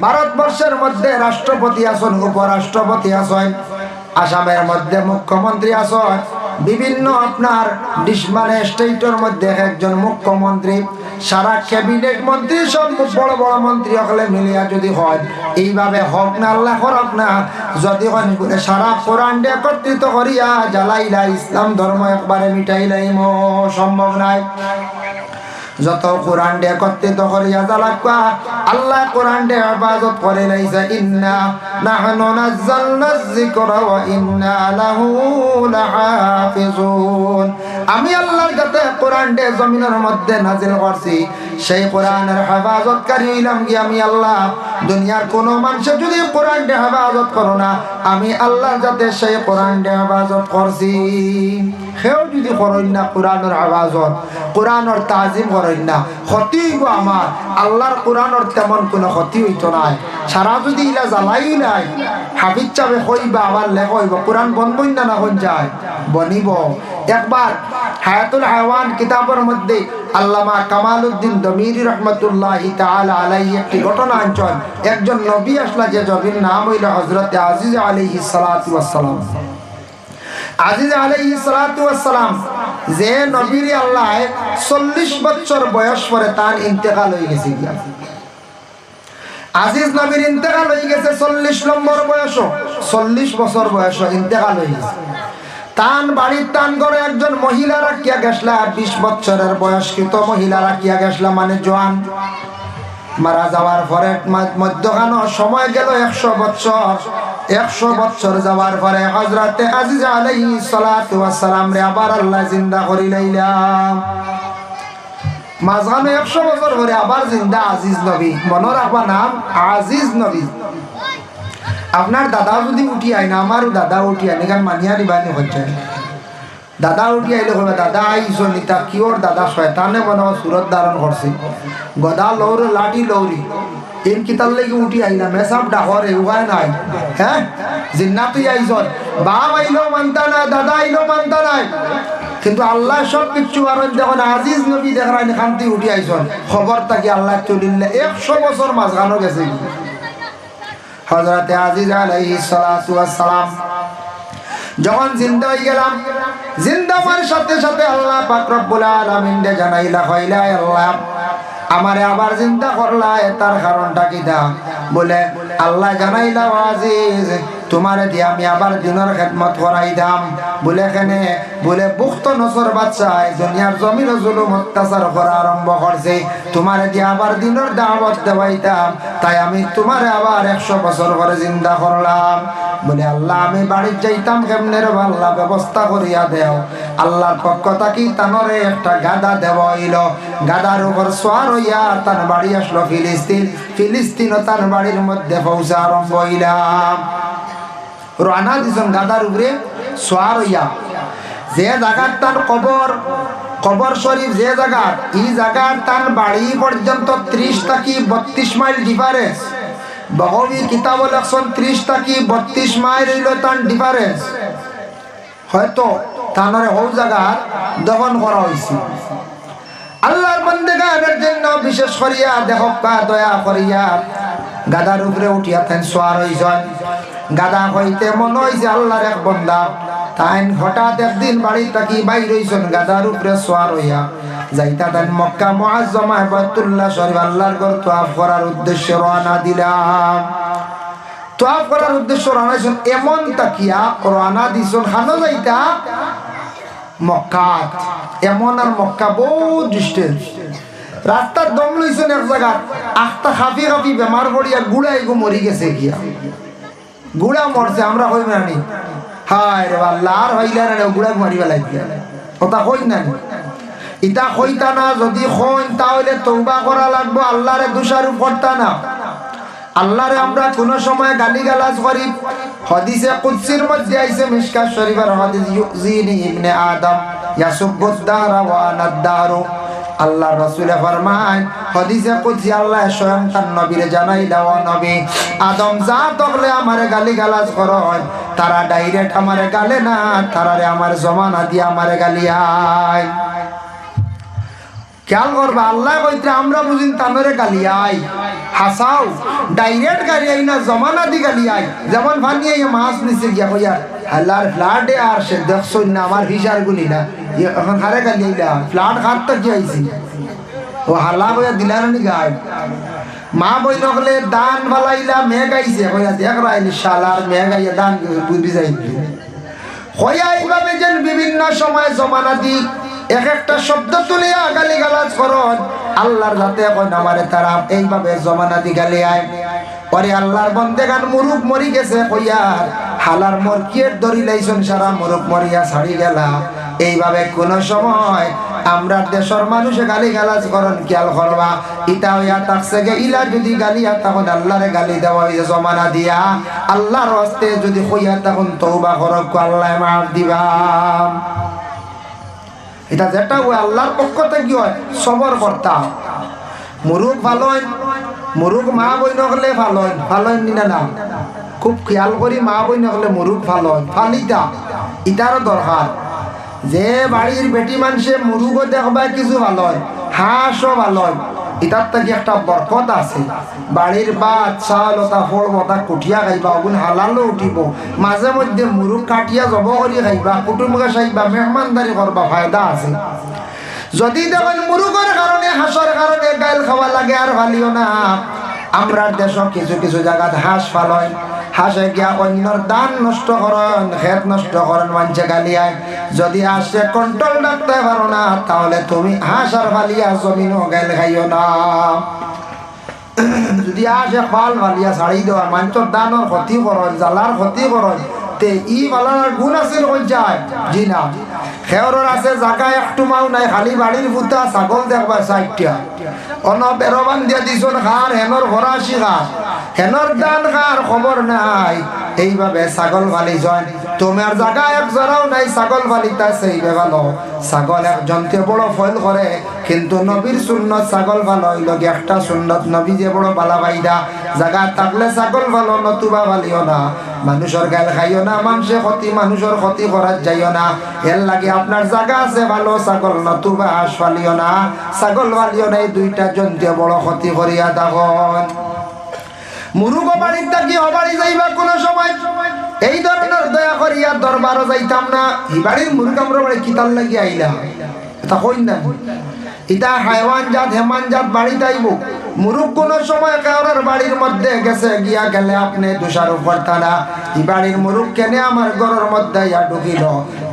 ভারতবর্ষের মধ্যে রাষ্ট্রপতি আছেন, উপরাষ্ট্রপতি আছেন, আসামের মধ্যে মুখ্যমন্ত্রী আছেন, বিভিন্ন আপনার মানে স্টেটের মধ্যে একজন মুখ্যমন্ত্রী, সারা ক্যাবিনেট মন্ত্রী, সব বড় বড় মন্ত্রী হলে মিলিয়া যদি হয়, এইভাবে হোক না আল্লাহ করক না, যদি সারা কোরআন একত্রিত করিয়া জ্বালাইলা ইসলাম ধর্ম একবারে মিটাইলাইম, সম্ভব নাই। যত কোরআন একত্রিত করিয়া জ্বালাকা আল্লাহ কোরআন হেফাজত করে লাইছে, ইন্না নাহনু নাযালনায যিকরা ওয়া ইন্না লাহু লাহাফিজুন। আমি আল্লাহর কাছে কোরআন জমিনের মধ্যে নাজিল করছি, সেই কোরআনের হেফাজতকারী হইলাম কি আমি আল্লাহ। দুনিয়ার কোন মানুষ যদি কোরআন হেফাজত করো না, আমি আল্লাহর যাতে সেই কোরআন হেফাজত করছি। সেও যদি করেন না কোরআনের হেফাজত, কোরআনের তাজিম করেন না, ক্ষতি হইব আমার। আল্লাহর কোরআনের তেমন কোনো ক্ষতি হইতো নাই। সারা যদি ইলা জ্বালাই নাই, হাফিজ চাবে কইবা আবার লেখ হইব, কোরআন বনবই না, না হন যায় বনিব। একবার হায়াতুল হায়াওয়ান কিতাবের মধ্যে আল্লামা কামালউদ্দিন দমিরি রহমতুল্লাহি তাআলা আলাইহি একটি ঘটনা আনছেন। একজন নবী আসলা, যে নবীর নাম হইল হযরতে আজিজ আলাইহিস সালাতু ওয়াস সালাম। আজিজ আলাইহিস সালাতু ওয়াস সালাম যে নবীর আল্লাহ 40 বছর বয়স পরে তার ইন্তেকাল হয়ে গেছে। আজিজ নবীর ইন্তেকাল হয়ে গেছে 40 নম্বর বয়স, 40 বছর বয়স ইন্তেকাল হয়ে গেছে। তান বাড়ির টান করে একজন মহিলা রাখিয়া গেছলা, 20 বছরের বয়স্কৃত মহিলা রাখিয়া গেছলা, মানে জোয়ান। মারা যাওয়ার পরে মধ্যখানো সময় গেল 100 বছর। 100 বছর যাওয়ার পরে হযরতে আজিজ আলাইহিস সালাতু ওয়াস সালাম রে আবার আল্লাহ জিন্দা করি লাইলাম। মাঝখানে 100 বছর পরে আবার জিন্দা আজিজ নবী। মনে রাখবা নাম আজিজ নবী। আপনার দাদা যদি উঠি আয় না, আমারও দাদা উঠি আয়, এখানে মানিয়া নিবানি হচ্ছে। দাদা উঠি আইলে হবে দাদা আইসো নিতা কিওর দাদা শয়তানে মনে সুরত ধারণ করছে, গদা লৌরে লাঠি লৌরি ইন কিতার লেগে উঠি আইলাম, মেসাব ডাহরে উপায় নাই। হ্যাঁ, জিন্না তুই আইসন, বাপ আইলো মানতা নাই, দাদা আইলো মানতা নাই, কিন্তু আল্লাহ সব কিছু কারণ যখন আজিজ নবী দেখরাই খান্তি উঠি আইসন, খবর থাকি আল্লাহ চলিলে 100 বছর মাঝখানো গেছে। হযরতে আজিজ আলাইহিস সালাতু ওয়াস সালাম যখন জিন্দা হয়ে গেলাম, জিন্দা হওয়ার সাথে সাথে আল্লাহ পাক রব্বুল আলামিন দে জানাইলা হইলা, আল্লাহ আমারে আবার জিন্দা করলা, তার কারণটা কি দা? বলে আল্লাহ জানাইলা, আজিজ তোমারে দিয়ে আমি আবার দিনের খেদমত করাই দাম। বলে এখানে বলে বুখত নসর বাচ্চায় দুনিয়ার জমির জুলুম অত্যাচার করা আরম্ভ করছে, তোমারে দিয়ে আবার দিনের দাওয়াত দেওয়াইতাম, তাই আমি তোমারে আবার 100 বছর পরে জিন্দা করলাম। বলে আল্লাহ আমি বাড়ির যাইতাম কেমনে রে, আল্লাহ ব্যবস্থা করিয়া দেও। আল্লাহর পক্ষ থাকি তানরে একটা গাদা দেওয়া হইল, গাদার উপর সোয়ার হইয়া তার বাড়ি আসলো ফিলিস্তিন। ফিলিস্তিনও তার বাড়ির মধ্যে পৌঁছা আরম্ভ হইলাম। রানা দিছেন গাদার উপরে সোয়ার হইয়া, যে জায়গার তার কবর শরীফ, যে জায়গার এই জায়গার তার বাড়ি পর্যন্ত 30 থেকে 32 মাইল ডিফারেন্স। বহবি কিতাব লেখছেন 30 থেকে 32 মাইল হইল তার ডিফারেন্স। হয়তো তানরে হৌ জায়গার দফন করা হয়েছে। আল্লাহর বান্দাদের জন্য বিশেষ করিয়া দেখবা দয়া করিয়া গাদার উপরে উঠিয়া থান সোয়ার হইছেন। গাদা হইতে মনে হইছে আল্লাহর এক বান্দা, তাই হঠাৎ একদিন বাড়ি থাকি বাইর হইছেন, গাদার উপরে সোয়ার হইয়া যাইতা তান মক্কা মুআজ্জামা বাইতুল্লাহ শরীফ আল্লাহর ঘর তওয়াফ করার উদ্দেশ্যে রওনা দিলাম। তওয়াফ করার উদ্দেশ্যে রওনা দিছেন, এমন তাকিয়া রওনা দিছেন হানো যাইতা মক্কা। এমন আর মক্কা বহুত ডিস্টেন্স। রাস্তার দম লইছেন এক জায়গা, আখটা খাফি খাফি বেমার পড়িয়া গুড়া এগো মরি গেছে গিয়া, গুড়া মরছে। আমরা কই মানি হায় রে আল্লাহ, আর হইলা না গুড়া মারিবা লাগিয়া কথা কই না। ইটা কইতা না, যদি কইন তাহলে তওবা করা লাগবো, আল্লাহরে দোষারোপ করতা না। আল্লাহরে আমরা কোন সময় গালিগালাজ করি। হাদিসে কুদসির মধ্যে আইছে, মিশকাত শরীফের হাদিস, ইউজিনি ইবনে আদম ইয়াসুবুদ দারা ওয়া আনাদ-দারু। আল্লাহ রাসূলে ফরমান, হাদিসে কুদসি আল্লাহ স্বয়ং তার নবীরে জানাইলা, ও নবী, আদম যা তকলে আমারে গালিগালাজ করয়, তারা ডাইরেক্ট আমারে গালে না, তারারে আমার জমানা দিয়ে আমারে গালিয়ায়। খেয়াল করবা আল্লাহ কইতে আমরা বুঝিন তানরে গালিয়াই হাসাও ডাইরেক্ট গালিয়াই না জমানা দি গালিয়াই যেমন ভানিয়ে মাছ নিচে গিয়া কইয়া আল্লাহর ফ্ল্যাটে আর সে দেখছই না আমার হিসার গুলি না এখন হারে গালিয়াইলা ফ্ল্যাট খাটটা কি আইছি ও হাল্লা কইয়া দিলার নি গায় মা বই নকলে দান বালাইলা মেঘ আইছে কইয়া দেখ রাইলি শালার মেঘ আইয়া দান বুঝবি যাই কইয়া এইভাবে যেন বিভিন্ন সময় জমানা দি এক একটা শব্দ তুলিয়া গালি গালাজ করন আল্লাহর যাতে কই আমারে তারা এইভাবে জমানা দি গালি আয় পরে আল্লাহর বন্দেগান মুরুখ মরি গেছে কইয়া হালার মোর কিয়ের দড়ি লাইছন সারা মুরুখ মরিয়া ছাড়ি গেলা এইভাবে কোন সময় আমরা দেশের মানুষে গালি গালাজ করন খেয়াল করবা ইটা হইয়া থাকছে গে ইলা যদি গালিয়া তখন আল্লাহরে গালি দেওয়া হইছে জমানা দিয়া আল্লাহর হস্তে যদি কইয়া তখন তওবা করক আল্লাহ মাফ দিবা এটা যেটা ওই আল্লাহর পক্ষ থেকে হয় সবর করতা মুরুখ ভালো মুরুখ মা বই নকলে ভালো ভালো নিনা না খুব খেয়াল করি মা বই নকলে মুরুখ ভালো ফালিতা ইটারও দরকার যে বাড়ির বেটি মানুষে মুরুখও দেখবা কিছু ভালো হাঁসও ভালো এটার থেকে একটা বরকত আছে বাড়ির বাদ চাল ওটা ফড়ব ওটা কুটিয়া খাইবা ওগুন হালালো উঠিব মাঝে মধ্যে মুরুখ কাটিয়া জব করি খাইবা কুটুমকে চাইবা মেহমানদারি করবা ফায়দা আছে যদি দেখেন মুরুখের কারণে হাঁসের কারণে গাইল খাওয়া লাগে আর ভালিও না আমরা দেশ কিছু কিছু জায়গাত হাঁস ফালয় হাঁসে গিয়া অন্যর দান নষ্ট করেন খেত নষ্ট করেন মানুষে গালিয়ায় যদি হাঁসে কন্ট্রোল রাখতে পারো না তাহলে তুমি হাঁস আর ফালিয়া জমিনও গাইল খাইও না যদি হাঁসে ফাল ফালিয়া ছাড়ি দেওয়া মানুষের দানের ক্ষতি করেন জ্বালার ক্ষতি করেন তে ই বালার গুণ আছে কই যায় জি না খেয়রের আছে জায়গা একটু মাও নাই খালি বাড়ির ফুটা ছাগল দেখবা চারটা অন বেরবান দিয়া দিছন খার হেনর ভরাশি খার হেনর দান খার খবর নাই এইভাবে ছাগল ফালি যায় তোমার জায়গা এক জরাও নাই ছাগল ফালিতাছে এইভাবে ভালো ছাগল একজনকে বড় ফল করে কিন্তু নবীর সুন্নত ছাগল ভালো হইল একটা সুন্নত নবী যে বড় বালা বাইদা জায়গা থাকলে ছাগল ভালো নতুবা ভালিও না মানুষের গাল খাইও না মানুষের ক্ষতি মানুষের ক্ষতি করার যাইও না এর লাগে আপনার জায়গা আছে ভালো ছাগল নতুবা হাঁস ফালিও না ছাগল ফালিও না এই দুইটা জন্তুয়ে বড় ক্ষতি করিয়া তখন মুরুগ বাড়ির থাকি অবাড়ি যাইবা কোন সময় এই ধরনের দয়া করিয়া দরবারও যাইতাম না এই বাড়ির মুরুগ আমরা বাড়ি কিতাল লাগি আইলা এটা কই না এটা হাইওয়ান জাত হেমান জাত বাড়ি যাইব মুরুগ কোন সময় কারোর বাড়ির মধ্যে গেছে গিয়া গেলে আপনি দোষারোপ করতা না এই বাড়ির মুরুগ কেনে আমার ঘরের মধ্যে ইয়া ঢুকিল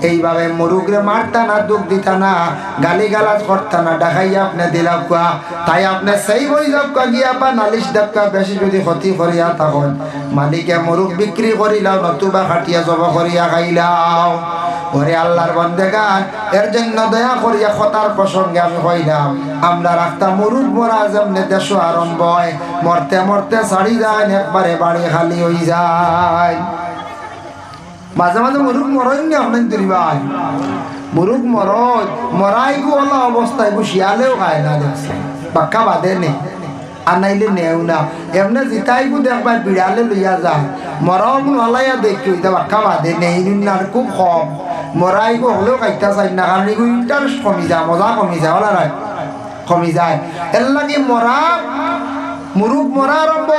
এইভাবে মুরুগরে মারতা না দুঃখ দিতা না গালি গালাজ করতা না দেখাইয়া আপনি দিলাম কুয়া তাই আপনি সেই বই যাব গিয়া বা নালিশ দেবকা বেশি যদি ক্ষতি করিয়া তখন মালিকে মুরুগ বিক্রি করিলাও নতুবা খাটিয়া জব করিয়া খাইলাও ওরে আল্লাহর বন্দেগান এর জন্য দয়া করিয়া খতার প্রসঙ্গে আমি কইলাম আমরা রাখতা মুরুগ মরা যেমনে দেশ আরম্ভ হয় মরতে মরতে ছাড়ি যায় একবারে বাড়ি খালি হয়ে যায় মাঝে মাঝে মুরুগ মরই নি আপনার দিবাই মুরুগ মরই মরাই গু হলো অবস্থায় গু শিয়ালেও খায় না দেখছে বাক্কা বাদে নেই আনাইলে নেও না এমনি জিতাই গু দেখবা বিড়ালে লইয়া যায় মরাও গুণ হলাইয়া দেখি বাক্কা বাদে নেই আর খুব কম মরাই গু হলেও খাইতা চাই না কারণ এগুলো ইন্টারেস্ট কমি যায় মজা কমি যায় ওলা রায় কমি যায় এর লাগে মরা মুরুগ মরা আরম্ভ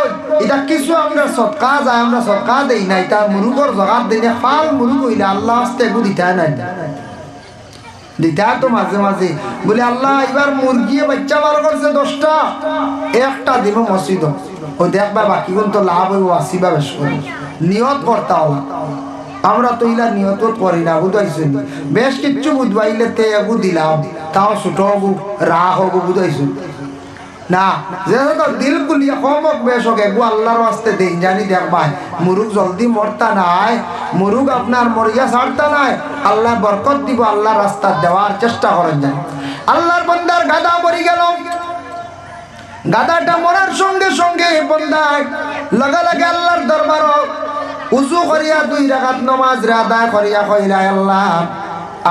এটা কিছু আমরা সৎকা যায় আমরা সৎকা দেই না এটা মুরুগর জগাত দিলে ফাল মুরুগ হইলে আল্লাহ আস্তে এগু দিতা নাই দিতা তো মাঝে মাঝে বলে আল্লাহ এবার মুরগি বাচ্চা বার করছে 10টা একটা দিব মসজিদ ও দেখবা বাকি কোন তো লাভ হইব আসিবা বেশ করে নিয়ত করতে হল আমরা তো ইলা নিয়ত করি না বুঝাইছি বেশ কিচ্ছু বুঝবাইলে তে এগু দিলাম তাও ছোট হবু রাহ হবু বুঝাইছি না যেহেতু দিল কুলিয়া কমক বেশ হোক এগু আল্লাহর ওয়াস্তে দিন জানি দেখবা মুরুগ জলদি মরতা নাই মুরুগ আপনার মরিয়া ছাড়তা নাই আল্লাহ বরকত দিব আল্লাহ রাস্তা দেওয়ার চেষ্টা করেন যায় আল্লাহর বান্দার গাদা মরি গেল গাদাটা মরার সঙ্গে সঙ্গে বন্দায় লাগা লাগে আল্লাহর দরবার উজু করিয়া 2 রাকাত নামাজ আদায় করিয়া কইলা আল্লাহ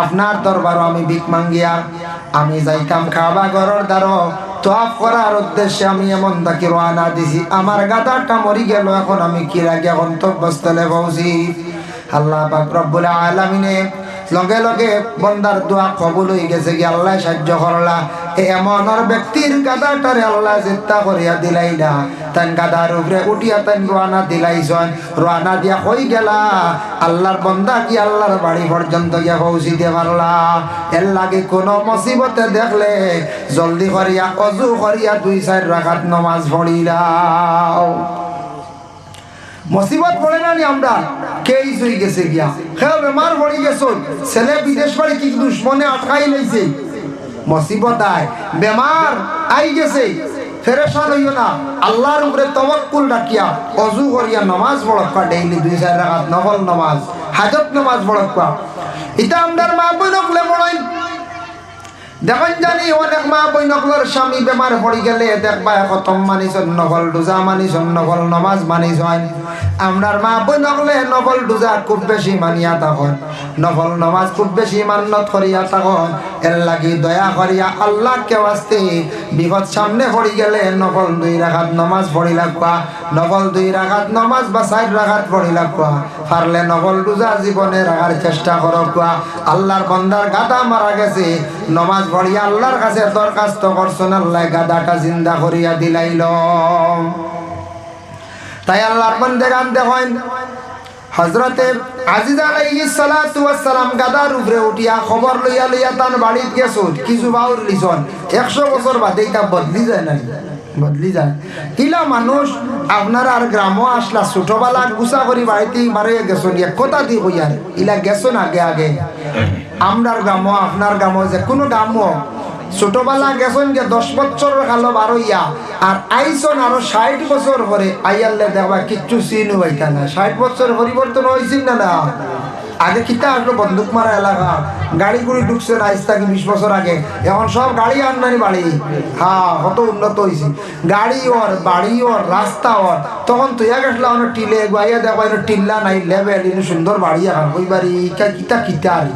আপনার দরবার আমি ভিক মাঙ্গিয়া আমি যাইতাম কাবা ঘরের দ্বারা তওয়াফ করার উদ্দেশ্যে আমি এমন তাকে রওনা দিছি আমার গাদাটা মরি গেল এখন আমি কি লাগে গন্তব্যস্থলে পৌঁছি আল্লাহ পাক রব্বুল আলামিনে লগে লগে বন্দার দোয়া কবুল হয়ে গেছে কি আল্লাহ সাহায্য করলা এমনর ব্যক্তির গাদাটারে আল্লাহ জিত্তা করিয়া দিলাইলা তান গাদার উপরে উঠিয়া তান রওনা দিলাইছন রওনা দিয়া কই গেলা আল্লাহর বান্দা কি আল্লাহর বাড়ি পর্যন্ত গিয়া পৌঁছিতে পারলা এর লাগে কোন মুসিবতে দেখলে জলদি করিয়া ওযু করিয়া 2-4 রাকাত নামাজ পড়িলাও মুসিবত পড়ে না নি আমরা কেই হই গেছে গিয়া খেল বেমার পড়ি গেছ ছেলে বিদেশ বাড়ি কি দুশমনে আটকাই লইছে মুসিবত আয় বেমার আই গেছে ফেরেশান হইও না আল্লাহর উপরে তাওয়াক্কুল রাখিয়া ওযু করিয়া নামাজ পড়বা ডেইলি 2-4 রাকাত নফল নামাজ হাজত নামাজ পড়বা এটা আমরার মা বইনকলে পড়াই দেখেন জানি অনেক মা বইনকলের স্বামী বেমার পড়ি গেলে দেখবা খতম মানিছন নফল রোজা মানিছন নফল নামাজ মানিছন আমরার মা বইনকলে নফল রোজা খুব বেশি মানিয়া থাকন নফল নামাজ খুব বেশি মান্নত করিয়া থাকন এর লাগি দয়া করিয়া আল্লাহকে ওয়াস্তে বিপদ সামনে পড়ি গেলে নফল 2 রাকাত নামাজ পড়ি লাগবা নফল 2 রাকাত নামাজ বা 4 রাকাত পড়ি লাগবা পারলে নফল রোজা জীবনে রাখার চেষ্টা করবা আল্লাহর বান্দার গাদা মারা গেছে নামাজ পড়িয়া আল্লাহর কাছে দরখাস্ত করছেন আল্লাহ গাদাটা জিন্দা করিয়া দিলাইল তাই আল্লাহর বান্দা গান দেখেন হযরতে আজিজ আলাইহিস সালাতু ওয়াস সালাম গাদার উপরে উঠিয়া খবর লইয়া লইয়া তার বাড়িতে গেছে কিছু বাউর লিছন 100 বছর বাদে এটা বদলি যায় না বদলি যায় ইলা মানুষ আপনারা আর গ্রামও আসলা ছোটবেলা গুছা করি বাড়িতে মারে গেছেন এক কথা দি কইয়ার ইলা গেছেন আগে আগে আমরার গ্রামও আপনার গ্রামও যে কোনো গ্রামও ছোটবেলা গেছেন যে 10 বছর কালো বার হইয়া আর আইসন আরো 60 বছর পরে আইয়ালে দেখবা কিচ্ছু চিন হইতা না 60 বছর পরিবর্তন হইছিল না আগে কিতা আসলো বন্দুক মারা এলাকা গাড়ি গুড়ি ঢুকছে না আজ থেকে 20 বছর আগে এখন সব গাড়ি আনবানি বাড়ি হ্যাঁ কত উন্নত হয়েছে গাড়ি ওর বাড়ি ওর রাস্তা ওর তখন তুই গেছিল অনেক টিলে গাইয়া দেখো টিল্লা নাই লেভেল সুন্দর বাড়ি এখন ওই বাড়ি কিতা কিতা আর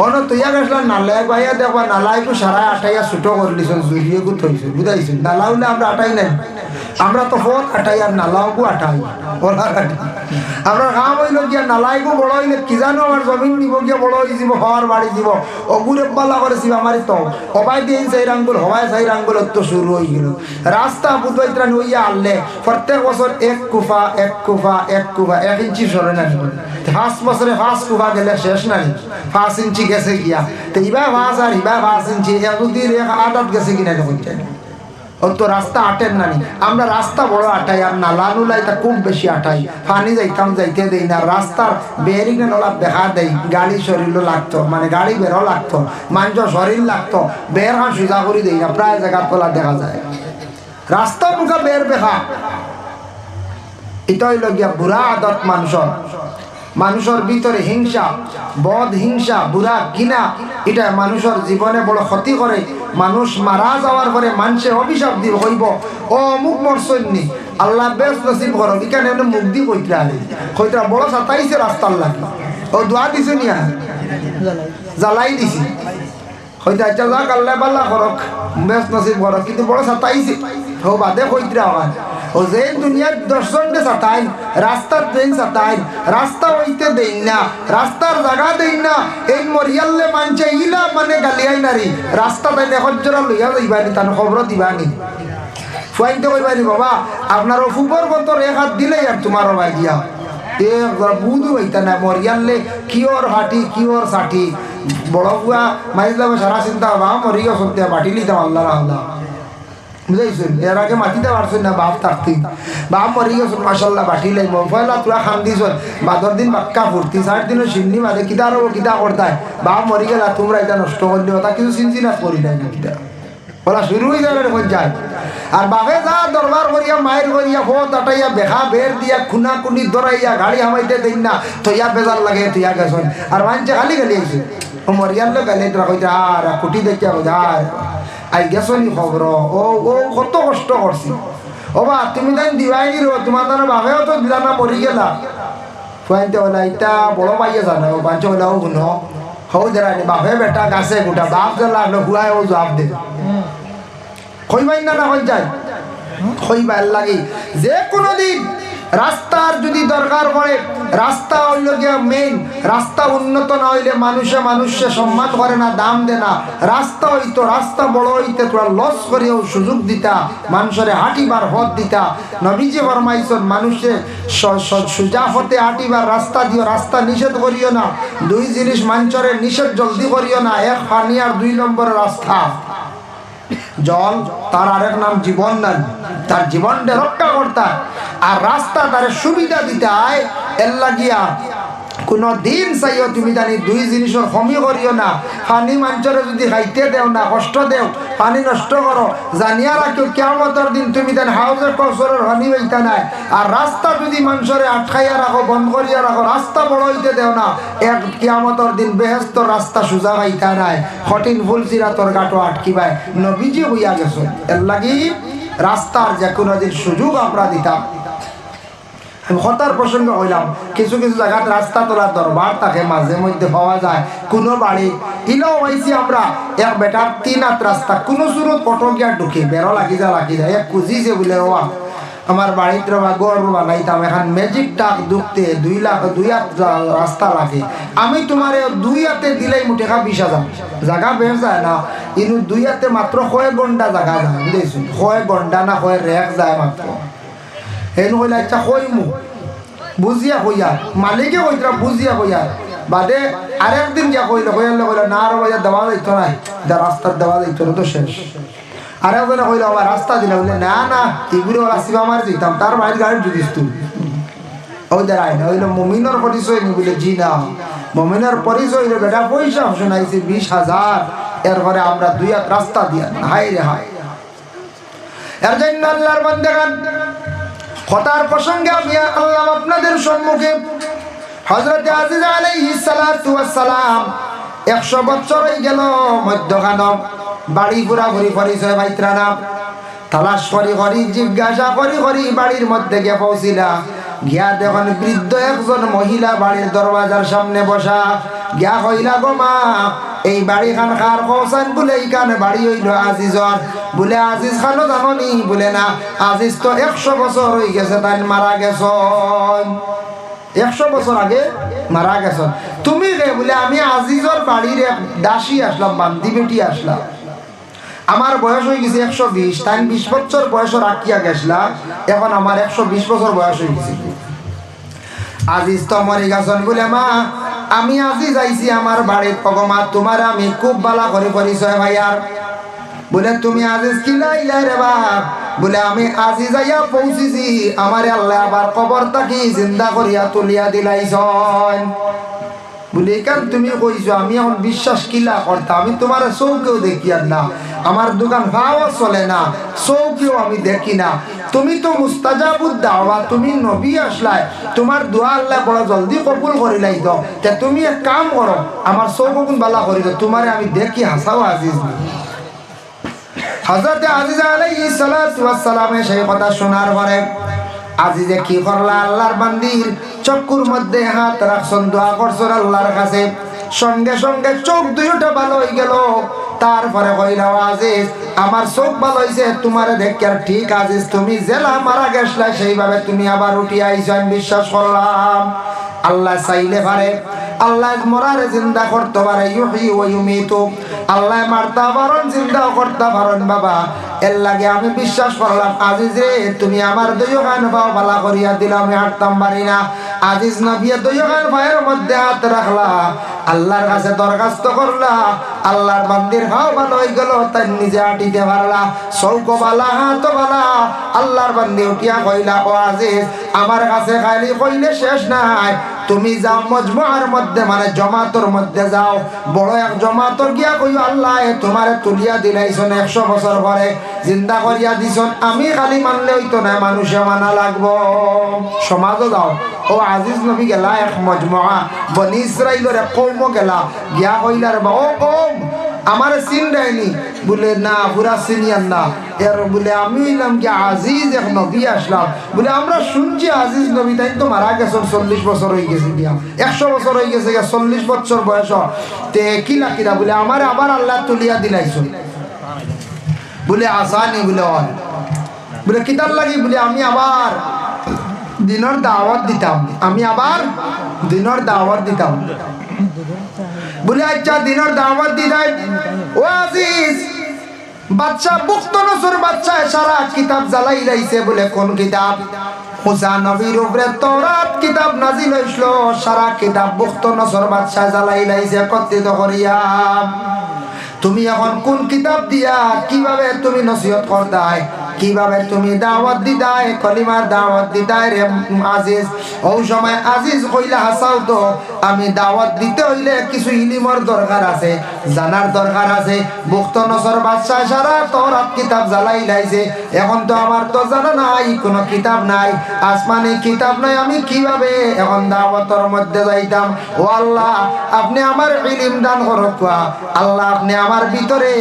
অন্য তুই গেছিল নালে গাইয়া দেখবা নালাইকু সারা আটাইয়া ছুটো করলিস জুড়িয়ে গু থইছে বুঝাইছে নালা হলে আমরা আটাই নাই আমরা তো ফোন আটাই আর নালাওকু আটাই ওলা আমরা গাঁ হইল গিয়া নালাইকু বড় হইলে কি জানো আমার জমিন নিব গিয়া বড় হয়ে যাব হওয়ার বাড়ি দিব অগুরে পাল্লা করেছি আমার তো হবাই দিয়ে সেই আঙ্গুল হবাই সেই আঙ্গুল তো শুরু হয়ে গেল রাস্তা বুধবাইত্রান হইয়া আনলে প্রত্যেক বছর 1 কুফা 1 ইঞ্চি সরে না 5 বছরে 5 কুফা গেলে শেষ নাই 5 ইঞ্চি গেছে গিয়া তো ইবা 5 আর ইবা 5 ইঞ্চি এগুদির এক আদত গেছে কিনা দেখুন ও তো রাস্তা আটেন না আমরা রাস্তা বড় আটাই আর নালা নুলাই তা খুব বেশি আটাই পানি যাইতাম যাইতে দেই না রাস্তার বেরিং নলা দেখা দেই গাড়ি শরীরও লাগতো মানে গাড়ি বেরো লাগতো মানুষ শরীর লাগতো বের হাঁ সুজা করে দেই না প্রায় জায়গার তোলা দেখা যায় রাস্তা মুখা বের বেখা এটা হইল গিয়া বুড়া আদত মানুষের ভিতরে হিংসা বদ হিংসা বুড়া কিনা এটা মানুষের জীবনে বড় ক্ষতি করে মানুষ মারা যাওয়ার পরে মানুষে অভিশাপ দিব হইব ও অমুক মরসন্নি আল্লাহ বেশ নসিব করো এখানে মুখ দি কইতরা বড় সাতাইছে রাস্তার লাগে ও দোয়া দিছে নিয়া জ্বালাই দিছি হয়তো আচ্ছা যাক আল্লাহ পাল্লা করক বেশ নসিব করক কিন্তু বড় সাতাইছে ও বাদে কইতরা আবার ও যে দুনিয়ার দর্শনকে সাতাইন রাস্তার ট্রেন সাতাইন রাস্তা হইতে দেই না রাস্তার জায়গা দেই না এই মরিয়ালে মানছে ইলা মানে গালিয়াই নারী রাস্তা তাই হজ্জরা লইয়া যাইবানি তার খবর দিবানি ফুয়াইতে কইবানি বাবা আপনার ফুবর মতো রেখাত দিলেই আর তোমার ভাই দিয়া এ বুধু হইতা না মরিয়ালে কিওর হাঁটি কিওর ষাটি বড় বুয়া মাইজ যাবে সারা চিন্তা বা মরিয়া সত্যি বাটিলি তো আল্লাহ আল্লাহ বুঝাইছেন এর আগে মাটিতে পারছেন না বাপ থাকতেই বাপ মরি গেছেন মাসাল্লাহ বাটিলে পয়লা তোরা খান দিয়েছেন বাদর দিন বাক্কা ফুর্তি 4 দিনের সিন্নি মাঝে কিতা রব কিতা করতায় বাপ মরি গেলা তোমরা এটা নষ্ট করলে ওটা কিছু চিন্তি না করি নাই না কিতা বলা শুরু হয়ে যাবে এখন যায় আর বাপে যা দরবার করিয়া মায়ের করিয়া ফোত আটাইয়া বেখা বের দিয়া খুনা খুনি দরাইয়া গাড়ি হামাইতে দিন না তৈয়া বেজার লাগে তৈয়া গেছেন আর মানছে খালি গালি আইছে ও মরিয়ালে গালি তোরা কইতে আর কুটি দেখিয়া আর আই গেছনি খবর ও কত কষ্ট করছি ও বা তুমি তাই দিবাই দিল তোমার তার বাপেও তো দিলা না মরি গেলা ফুয়াইতে হলা ইটা বড় পাইয়া জানা ও পাঁচ হলা ও গুণ হও দেরানি বাপে বেটা গাছে গোটা বাপ যে লাগলো হুয়াই ও জবাব দে কইবাই না কই যায় কইবার লাগি যে কোনো দিন রাস্তার যদি দরকার পড়ে, রাস্তা হইল গিয়া মেইন, রাস্তা উন্নত না হইলে মানুষে সম্মান করে না, দাম দে না। রাস্তা হইতো, রাস্তা বড় হইতে তোরা লস করিও সুযোগ দিতা, মানুষের হাঁটিবার পথ দিতা। নবীজি ফরমাইছেন মানুষে সোজা হতে হাঁটিবার রাস্তা দিও, রাস্তা নিষেধ করিও না। দুই জিনিস মানুষের নিষেধ জলদি করিও না, এক পানি আর দুই নম্বরের রাস্তা। জল তার আরেক নাম জীবন, না তার জীবনটা রক্ষা করতে, আর রাস্তা তার সুবিধা দিতে হয়। এর লাগিয়া কোনো দিন চাইও তুমি জানি দুই জিনিসের কমি করিও না। পানি মানুষের যদি খাইতে দেও না, কষ্ট দেও, পানি নষ্ট করো, জানিয়া রাখো কিয়ামতের দিন তুমি জানি হাউজে কসরের পানি হইতা নাই। আর রাস্তা যদি মানুষের আটকাইয়া রাখো, বন্ধ করিয়া রাখো, রাস্তা বড় হইতে দেও না, এক কিয়ামতের দিন বেহেশতর রাস্তা সোজা হইতা নাই, কঠিন ফুল সিরাতর গাটো আটকিবাই। নবীজি হইয়া গেছে। এর লাগি রাস্তার যে কোনো দিন সুযোগ আমরা দিতাম। আমি হতার প্রসঙ্গে হইলাম, কিছু কিছু জায়গায় রাস্তা তোলার দরবার তাকে মাঝে মধ্যে পাওয়া যায়। কোনো বাড়ি ইলাও হয়েছি আমরা, এক বেটার 3 হাত রাস্তা, কোনো সুরত অটো গিয়া ঢুকে বেরো লাগি যায়, এক খুঁজিছে বলে ওয়া আমার বাড়িতে গড় বানাইতাম, এখন ম্যাজিক টাক ঢুকতে 2 হাত রাস্তা লাগে। আমি তোমার 2 হাতে দিলেই মুঠে 20,000 জায়গা বের যায় না, কিন্তু 2 হাতে মাত্র 6 ঘন্টা জায়গা যায়, বুঝেছি 6 ঘন্টা না 6 রেক যায় মাত্র। হেন হইলে আচ্ছা কইমু বুঝিয়া কইয়া, মালিকে কইতরা বুঝিয়া কইয়া, বাদে আরেকদিন গিয়া কইলে কইলে না আর ভাইয়া দেওয়া যাইত নাই, যা রাস্তার দেওয়া যাইত তো শেষ। আরেকজনে কইলে আবার রাস্তা দিলে বলে না না এগুলো আসিবা আমার যেতাম, তার বাড়ির গাড়ি জুদিস তুই ওই দাঁড়ায় না, হইলো মমিনের পরিচয় নি বলে জি না, মমিনের পরিচয় হইলে বেটা পয়সা শোনাইছে 20,000, এরপরে আমরা 2 হাত রাস্তা দিয়া, হাই রে হাই। এর জন্য আল্লাহর বান্দাগণ, কথার প্রসঙ্গে আমি আল্লাহ আপনাদের সম্মুখে হযরত আজিজ আলাইহিস সালাতু ওয়াস সালাম 100 বছর হয়ে গেল মধ্যখান বাড়ি ঘোরাঘুরি পরিচয় পাইত্রা না, তালাশ করি জিজ্ঞাসা করি বাড়ির মধ্যে গিয়ে পৌঁছিলা, গিয়া দেখেন বৃদ্ধ একজন মহিলা বাড়ির দরওয়াজার সামনে বসা। গিয়া হইলা গো মা, এই বাড়ি খান কার কৌসান? বলে এইখানে বাড়ি হইল আজিজর। বলে আজিজ খানও জানি? বলে না, আজিজ তো 100 বছর হয়ে গেছে, তাই মারা গেছ, 100 বছর আগে মারা গেছ। তুমি রে? বলে আমি আজিজর বাড়ির এক দাসী আসলাম, বান্দি বেটি আসলাম, আমার বয়স হয়ে গেছে 120, তাই 20 বছর বয়স রাখিয়া গেছিলাম, এখন আমার 120 বছর বয়স হয়ে গেছে। আজিজ তো মরে গেছেন। বলে মা আমি আজিজ আইছি আমার বাড়ির পগমা, তোমার আমি খুব বালা করে পরিচয় ভাইয়ার। বলে তুমি আজিজ কিলাইলা রে বাপ? বলে আমি আজিজ আইয়া পৌঁছিছি, আমার আল্লাহ আবার কবর থাকি জিন্দা করিয়া তুলিয়া দিলাইছন। বলে কেন তুমি কইছো? আমি এখন বিশ্বাস কিলা করতাম, আমি তোমার চৌকেও দেখি আর না, আমার দোকান ভাও চলে না, চৌকেও আমি দেখি না, তুমি তো মুস্তাজাবুদ দাওয়া, তুমি নবী আসলাই, তোমার দোয়া আল্লাহ বড় জলদি কবুল করিলাই তো, তুমি এক কাম করো, আমার চৌক গুণ বালা করি তো, তোমারে আমি দেখি হাসাও আজিজ। হযরত আজিজ আলাইহিস সালাতু ওয়াস সালামে সেই কথা শোনার পরে আজিজে কি করলা? আল্লাহর বান্দির চক্ষুর মধ্যে হাত রাখছেন, দোয়া করছেন আল্লাহর কাছে, সঙ্গে সঙ্গে চোখ দুইটা ভালো হয়ে গেল। তারপরে কইলা আজিজ আমার চোখ ভালো হয়েছে, তোমার দেখে আর ঠিক আজিজ তুমি জেলা মারা গেছলা সেইভাবে তুমি আবার উঠি আইছো, আমি বিশ্বাস করলাম। আল্লাহ চাইলে পারে, আল্লাহ মরারে জিন্দা করতে পারে, ইউহি ওয়া ইউমিতু, আল্লাহ মারতে পারেন জিন্দাও করতে পারেন বাবা। এর লাগে আমি বিশ্বাস করলাম আজিজ রে, তুমি আমার দুইখান পাও ভালো করিয়া দিলা, আমি হাঁটতাম পারি না। আজিজ নবী দুইখান পায়ের মধ্যে হাত রাখলা, আল্লাহর কাছে দরখাস্ত করলা, আল্লাহর বান্দির ভাও ভালো হয়ে গেল, তাই নিজে হাঁটিতে পারলা, চৌক বালা হাত বালা। আল্লাহর বান্দি উঠিয়া কইলা ও আজিজ আমার কাছে খালি কইলে শেষ নাই, তুমি যাও মজমুআর মধ্যে, মানে জমাতর মধ্যে যাও, বড় এক জমাতর গিয়া কইও আল্লাহ তোমারে তুলিয়া দিলাইছন, 100 বছর পরে জিন্দা করিয়া দিছন, আমি খালি মানলে হইতো না, মানুষে মানা লাগবো। সমাজও যাও। ও আজিজ নবী গেলা এক মজমুআ, বনি ইসরাইলের এক কওম গেলা, গিয়া কইলার বা ও কওম আমার চিন দেয়নি? বলে না পুরা চিনিয়ান না। এর বলে আমি হইলাম কি আজিজ এক নবী আসলাম। বলে আমরা শুনছি আজিজ নবী, তাই তো মারা গেছেন, 40 বছর হয়ে গেছে গিয়া, 100 বছর হয়ে গেছে গিয়া, 40 বছর বয়স তে কিলা কিরা? বলে আমার আবার আল্লাহ তুলিয়া দিলাইছুন। বলে আসানি? বলে কিতার লাগি? বলে আমি আবার দিনের দাওয়াত দিতাম, আমি আবার দিনের দাওয়াত দিতাম। বলে আচ্ছা দিনের দাওয়াত দিতাম। ও আজিজ, বাচ্চা বুখত নসর বাচ্চা সারা কিতাব জ্বালাই লাইছে। বলে কোন কিতাব? মুসা নবীর উপরে তওরাত কিতাব নাজিল হইছিল, সারা কিতাব বুখত নসর বাচ্চা জ্বালাই লাইছে একত্রিত করিয়া। তুমি এখন কোন কিতাব দিয়া কিভাবে তুমি নসিহত করতাই, কিভাবে তুমি দাওয়াত দিতাই, কলিমার দাওয়াত দিতাই রে আজিজ? ওই সময় আজিজ কইলা হাসাও তো, আমি দাওয়াত দিতে হইলে কিছু ইলিমর দরকার আছে, জানার দরকার আছে। বুখত নসর বাদশাহ সারা তওরাত কিতাব জ্বালাই লাইছে, এখন তো আমার তো জানা নাই, কোনো কিতাব নাই, আসমানি কিতাব নাই, আমি কিভাবে এখন দাওয়াতের মধ্যে যাইতাম? ও আল্লাহ, আপনি আমার ইলম দান করুক। আল্লাহ, আপনি আমার ভিতরে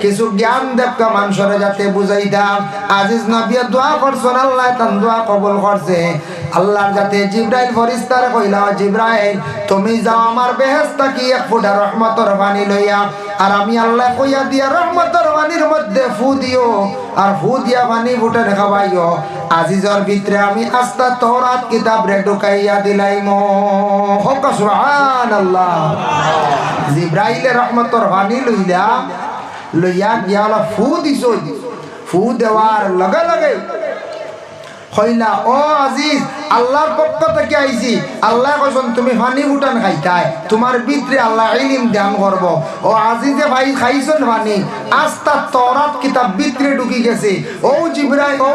কিছু জ্ঞান দেখা মানুষরে যাতে বুঝাইতাম। আজিজ নবী দোয়া করছেন, আল্লাহ তার দোয়া কবুল করছে। আল্লাহর যাতে জিব্রাইল ফেরেশতার কইলা, জিব্রাইল তুমি যাও আমার বেহেশত কি এক ফোঁটা রহমতের পানি লইয়া, আর আমি আল্লাহ কইয়া দিয়া রহমতের পানির মধ্যে ফু দিও, আর ফু দিয়া পানি ফুটে খাওয়াইও। আজিজের ভিতরে আমি আস্তা তওরাত কিতাব রে ঢুকাইয়া দিলাইমো। হোক সুবহানাল্লাহ। জিব্রাইলের রহমতের পানি লইয়া গিয়া ফু দিছ। ফু দেওয়ার লগে লগে কইলা, ও আজিজ, আল্লাহর পক্ষ থেকে আইছি। আল্লাহ কইছেন তুমি পানি ফুটান খাইতাই, তোমার ভিতরে আল্লাহ ইলম দান করব। ও আজিজে ভাই খাইছেন পানি, আস্তা তওরাত কিতাব ভিতরে ঢুকি গেছে। ও জিব্রাইল, ও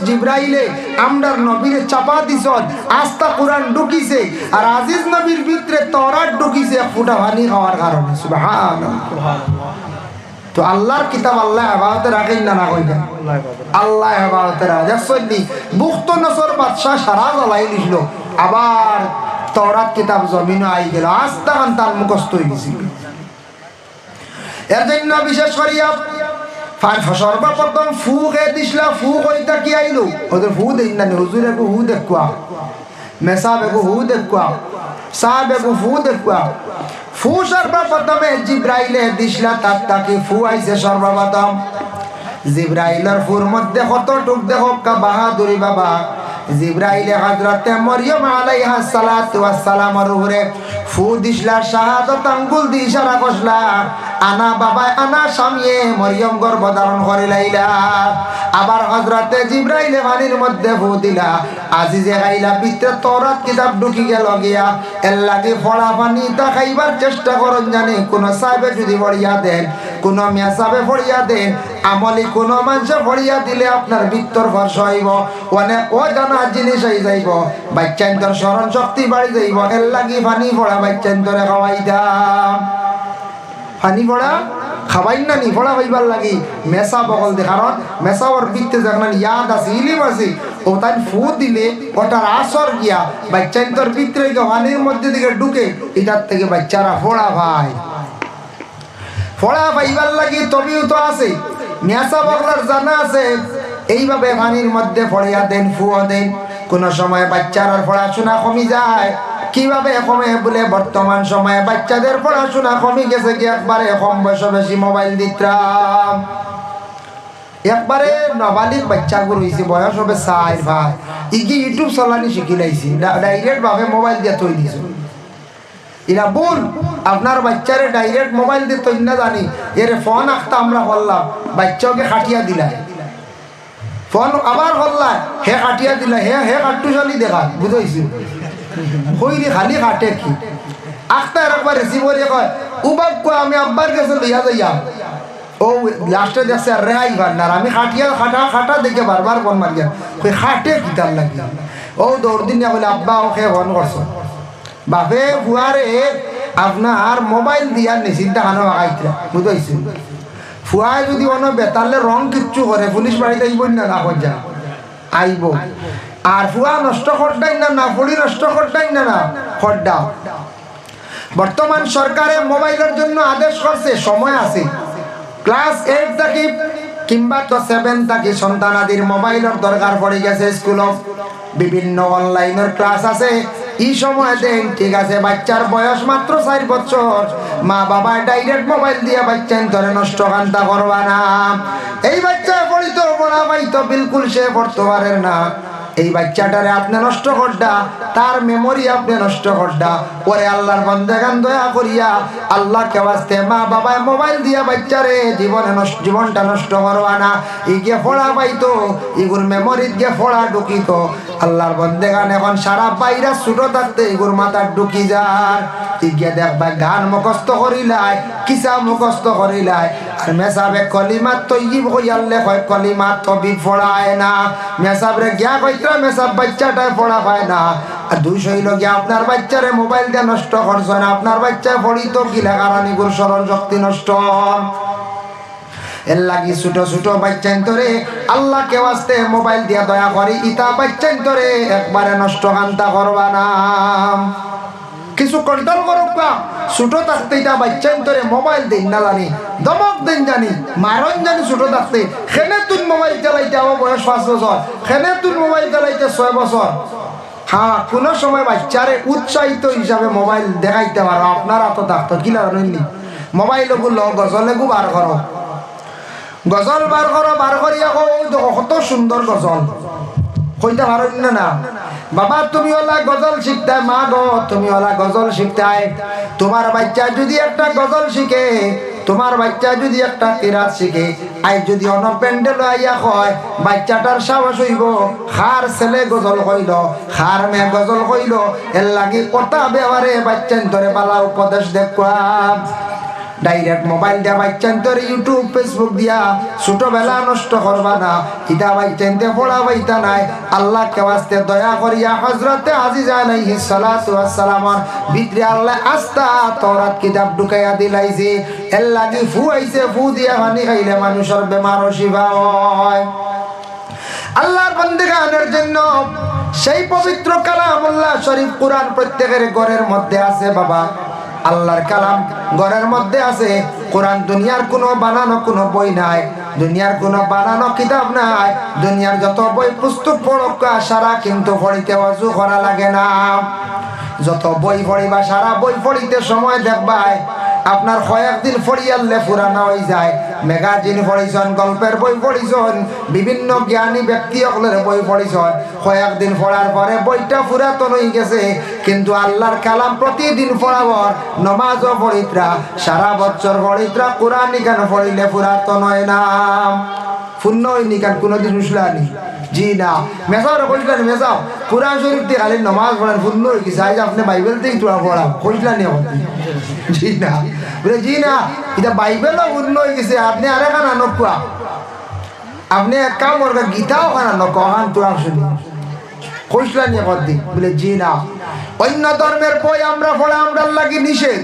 জিব্রাইলে আমরার নবীরে চাপা দিছন, আস্তা কোরআন ঢুকিছে, আর আজিজ নবীর ভিতরে তওরাত ঢুকিছে এক ফুটা পানি খাওয়ার কারণে। সুবহানাল্লাহ। তো আল্লাহর কিতাব আল্লাহ হেফাজতে রাখেন না, না কইলেন আল্লাহ হেফাজতে রাখেন। বুখত নসর বাদশাহ সারা জ্বালাই লিখল, আবার তওরাত কিতাব জমিনে আই গেল, আস্তা খান তার মুখস্থ হয়ে গেছিল। এর জন্য বিশেষ করিয়া সর্বপ্রথম ফু খেয়ে দিছিল। ফু কইতা কি আইলো? ওদের ফু দেন না, হুজুর একু হু দেখুয়া, মেসাব একু হু দেখুয়া, সাহেব একু ফু দেখুয়া। ফু সর্বপ্রথমে জিব্রাইলে দিছলা, তার তাকে ফু আইছে সর্বপ্রথম। জিব্রাইলের ফুর মধ্যে কতটুক দেখো বাহাদুরি বাবা। জিব্রাইলে হযরতে মরিয়ম আলাইহা সালাতু ওয়াস সালামের উপরে ফু দিছলা, শাহাদাত আঙ্গুল দি ইশারা করলা, আনা বাবা আনা স্বামী মরিয়ম গর্ভ ধারণ করে লাইলা। আবার হযরতে জিব্রাইলে পানির মধ্যে ফু দিলা, আজিজে খাইলা, ভিতরে তওরাত কিতাব ঢুকি গেল গিয়া। এর লাগে ফড়া পানি তা খাইবার চেষ্টা করুন, জানি কোন সাহেবে যদি ফড়িয়া দেন, কোন মিয়া সাহেবে ফড়িয়া দেন, আমলি কোন মানুষ ফড়িয়া দিলে আপনার ভিতর ভরস হইব, অনেক অজানা জিনিস হয়ে যাইব, বাচ্চান্তর স্মরণ শক্তি বাড়ি যাইব। এর লাগি পানি ফড়া বাচ্চান্তরে খাওয়াই দাম। পানি ফড়া খাবাই না নি, ফড়া হইবার লাগি মেসা বগল দে, কারণ মেসাওয়ার ভিতরে যখন ইয়াদ আছে, ইলিম আছে, ও তাই ফু দিলে ওটার আসর গিয়া বাচ্চান্তর ভিতরে পানির মধ্যে দিকে ঢুকে, এটার থেকে বাচ্চারা ফোড়া ভাই, ফোড়া পাইবার লাগি তবিও তো আছে। মেসা বগলার জানা আছে, এইভাবে পানির মধ্যে ফড়িয়া দেন, ফুও দেন। কোন সময় বাচ্চার পড়াশোনা কমি যায়, কিভাবে কমে? বলে বর্তমান সময়ে বাচ্চাদের পড়াশোনা কমে গেছে কি, একবারে কম বয়সে বেশি মোবাইল দিতাম। একবারে নবালিক বাচ্চাগুলো হয়েছে, বয়স হবে 4 ভাই, ইকি ইউটিউব চালানি শিখি লাইছি, ডাইরেক্ট ভাবে মোবাইল দিয়ে তৈরি দিয়েছে। এরা বল আপনার বাচ্চারে ডাইরেক্ট মোবাইল দিয়ে তৈরি না জানি, এর ফোন আঁকতা আমরা করলাম, বাচ্চাকে খাটিয়া দিলাই, ফোন আবার করলা, হে কাটিয়া দিলা, হে কাট্টু চালি দেখা, বুঝাইছি কইরে খালি কাটে কি আখতা একবার রিসিভারে কয়, উবাক কয় আমি আব্বার কাছে লইয়া যাইয়া। ও লাস্টে দেখছে রেহাই ভান্ডার, আমি খাটিয়া খাটা দেখে বারবার ফোন মারিয়া কই খাটে কিতার লাগি। ও দৌড় দিন বলে আব্বা ওকে ফোন করছো, বাপে ফুয়ারে আপনার মোবাইল দিয়া নিশ্চিন্তা খানো আগাইতরা, বুঝাইছি। ফুয়ায় যদি অন্য বেতালে রং কিচ্ছু করে, পুলিশ বাড়িতে আইব না, না যা আইব। আর ফুয়া নষ্ট করতাই না, না ফুড়ি নষ্ট করতাই না, না খড্ডা। বর্তমান সরকারে মোবাইলের জন্য আদেশ করছে, সময় আছে, ক্লাস 8 থাকি কিংবা তো 7 থাকি সন্তানাদির মোবাইলের দরকার পড়ে গেছে। স্কুলত বিভিন্ন অনলাইনের ক্লাস আছে, এই সময় দেন, ঠিক আছে। বাচ্চার বয়স মাত্র 4 বছর, মা বাবা ডাইরেক্ট মোবাইল দিয়ে বাচ্চা ধরে নষ্ট কান্তা করবা না। এই বাচ্চা পড়িত পড়া পাইতো বিলকুল সে পড়তে পারে না, এই বাচ্চাটারে আপনি নষ্ট করডা, তার মেমোরি আপনি নষ্ট করডা। ওরে আল্লাহর বান্দাগান দয়া করিয়া আল্লাহকে ওয়াস্তে মা বাবায় মোবাইল দিয়া বাচ্চারে জীবনটা নষ্ট করবা না। ইগে ফোড়া পাইতো, ইগুর মেমোরিত গে ফোড়া ঢুকিত। আল্লাহর বান্দাগান এখন সারা বাইরা ছোট থাকতে ইগুর মাথা ঢুকি যায়। ইগে দেখবা গান মুখস্থ করিলাই, কিসা মুখস্থ করিলাই, আর মেসাবে কলিমাত তৈয়িব কইয়ালে কয় কলিমাত তবি ফোড়ায় না। মেসাবরে গিয়া কইত্রা মেসাব বাচ্চাটায় পড়া পায় না। আর 200 হইল গিয়া আপনার বাচ্চারে মোবাইল দিয়ে নষ্ট করছেন। আপনার বাচ্চায় পড়িত গিলা কারণ ইগুর স্মরণ শক্তি নষ্ট। এর লাগি ছোট ছোট বাচ্চান তোরে আল্লাহকে ওয়াস্তে মোবাইল দিয়া দয়া করি ইতা বাচ্চান তোরে একবারে নষ্ট কান্তা করবা না। কিছু কন্ট্রোল করুক না। ছোট থাকতে এটা বাচ্চান তোরে মোবাইল দিন না জানি, দমক দিন জানি, মারণ জানি ছোট থাকতে। খেনে তুই মোবাইল চালাইতে আমার বয়স 5 বছর, খেনে তুই মোবাইল চালাইতে 6 বছর। হ্যাঁ, কোনো সময় বাচ্চারে উৎসাহিত হিসাবে মোবাইল দেখাইতে পারো। আপনারা তো থাকতো কিলা জানেননি, মোবাইল গুলো গজলে গু বার করো, গজল বার করো, বার করিয়া কত সুন্দর গজল কইতে পারেন না। বাবা তুমি ওলা গজল শিখতায়, মা গো তুমি ওলা গজল শিখতায়। তোমার বাচ্চা যদি একটা গজল শিখে, তোমার বাচ্চা যদি একটা কিরাত শিখে, আই যদি অন প্যান্ডেল আইয়া হয়, বাচ্চাটার সাহস হইব খার ছেলে গজল কইল, খার মেয়ে গজল কইল। এর লাগি কথা ব্যবহারে বাচ্চান ধরে বালা উপদেশ দেখবা। ডাইরেক্ট মোবাইল দিয়া বাচ্চান তোর ইউটিউব ফেসবুক দিয়া ছোটবেলা নষ্ট করবা না। ইটা বাচ্চান দিয়ে পড়া বাইতা নাই। আল্লাহকে ওয়াস্তে দয়া করিয়া হযরতে আজিজা আলাইহিস সালাতু ওয়াস সালামের ভিতরে আল্লাহ আস্তা তওরাত কিতাব ঢুকাইয়া দিলাইছে। এর লাগি ফু আইছে, ফু দিয়া পানি খাইলে মানুষের বেমার শিফা হয়। আল্লাহর বান্দাগানের জন্য সেই পবিত্র কালামুল্লাহ শরীফ কুরআন প্রত্যেকের ঘরের মধ্যে আছে বাবা। আল্লাহর কালাম ঘরের মধ্যে আছে। কোরআন দুনিয়ার কোনো বানানো কোনো বই নাই, দুনিয়ার কোনো বানানো কিতাব নাই। দুনিয়ার যত বই পুস্তক পড়ক সারা কিন্তু পড়িতে ওযু করা লাগে না। যত বই পড়িবা সারা বই পড়িতে সময় দেখবাই আপনার কয়েকদিন পড়িয়ালে পুরানো হয়ে যায়। ম্যাগাজিন পড়িছন, গল্পের বই পড়িছন, বিভিন্ন জ্ঞানী ব্যক্তি সকলের বই পড়িছন, কয়েকদিন পড়ার পরে বইটা পুরাতন হয়ে গেছে। কিন্তু আল্লাহর কালাম প্রতিদিন পড়াবর, নমাজও পড়িত্রা, সারা বছর পড়িত্রা, কোরআন নিকান পড়িলে পুরাতন হয় না, পূর্ণ হয়নি। কান কোনোদিন শুনলানি? জি না। মেসাও কইলানি, মেসাও কোরআন শরীফ দিয়ে খালি নমাজ পড়ার পূর্ণ হয়ে গেছে। আজ আপনি বাইবেল থেকে তোরা পড়া কইলানি? জি না, বলে জি না, এটা বাইবেলও পূর্ণ হয়ে গেছে। আপনি আরে খানা নকুয়া, আপনি এক কাম করবে গীতাও খানা নকান তোরা শুনি কইলানি কদি? বলে জি না। অন্য ধর্মের বই আমরা পড়া আমরা লাগি নিষেধ।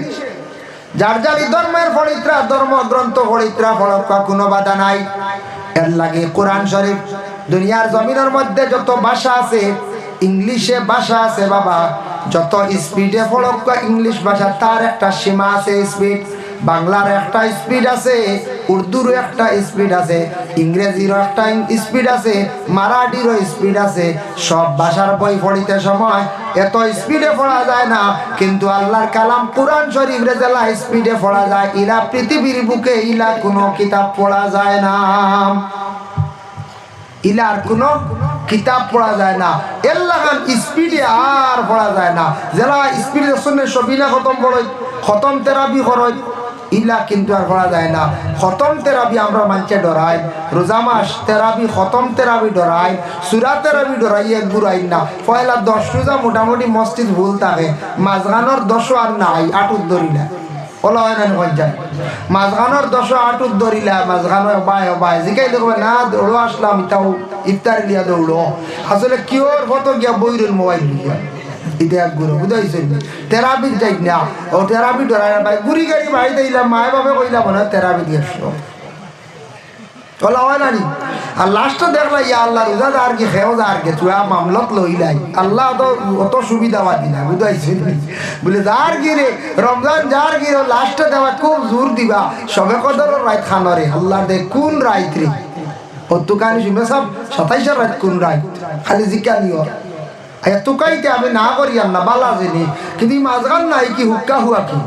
যার যার ধর্মের পড়িত্রা, ধর্মগ্রন্থ পড়িত্রা পড়া কোনো বাধা নাই। এর লাগে কোরআন শরীফ দুনিয়ার জমিনের মধ্যে যত ভাষা আছে, ইংলিশে ভাষা আছে বাবা, যত স্পিডে পড়ক ইংলিশ ভাষা তার একটা সীমা আছে, স্পিড। বাংলার একটা স্পিড আছে, উর্দুরও একটা স্পিড আছে, ইংরেজিরও একটা স্পিড আছে, মারাঠিরও স্পিড আছে। সব ভাষার বই পড়িতে সময় এত স্পিডে পড়া যায় না। কিন্তু আল্লাহর কালাম কোরআন শরীফ রে জেলা স্পিডে পড়া যায়, ইলা পৃথিবীর বুকে ইলা কোনো কিতাব পড়া যায় না, ইলার কোনো কিতাব পড়া যায় না। এর লাগান স্পিডে আর পড়া যায় না। জেলা স্পিডে শুনে সবিনা খতম পড়ই, খতম তেরাবি করই, ইলা কিন্তু আর পড়া যায় না। খতম তেরাবি আমরা মানছে ডরাই, রোজা মাস তেরাবি খতম তেরাবি ডরাই, সুরা তেরাবি ডরাই, এক গুড়াই না। পয়লা 10 রোজা মোটামুটি মসজিদ ভুল থাকে, মাঝখানোর 10 আর নাই, আটুত ধরি না ওলা হয় না পঞ্চায়েত। মাঝখানোর 10 আটুত ধরিলা, মাঝখানো বাই জিকাই দেখবে না দৌড়ো আসলাম ইতাও ইফতার লিয়া দৌড়ো। আসলে কিওর কত গিয়া বইরের মোবাইল লিয়া এটা এক গুরু বুঝাইছে। তেরাবি যাই না, ও তেরাবি ডরাই ভাই গুড়ি গাড়ি ভাই দিলাম, মায় বাবা কইলাম না তেরাবি দিয়ে ওলা হয় না নি। আর লাস্টে দেখলা ইয়া আল্লাহ রোজা আর কি খেও যা আর কে চুয়া মামলত লইলাই। আল্লাহ তো অত সুবিধা বাদি না বুঝাইছে বলে যার গিরে রমজান যার গিরে লাস্টে দেওয়া খুব জোর দিবা সবে কদর রাত খানরে আল্লাহ দে কোন রাত রে ও তুকানি শুনে সব 27 রাত কোন রাত খালি জিকানিও তুকাইতে আমি না করি না বালা জেনি কিন্তু মাঝখান নাই কি হুক্কা হুয়া কি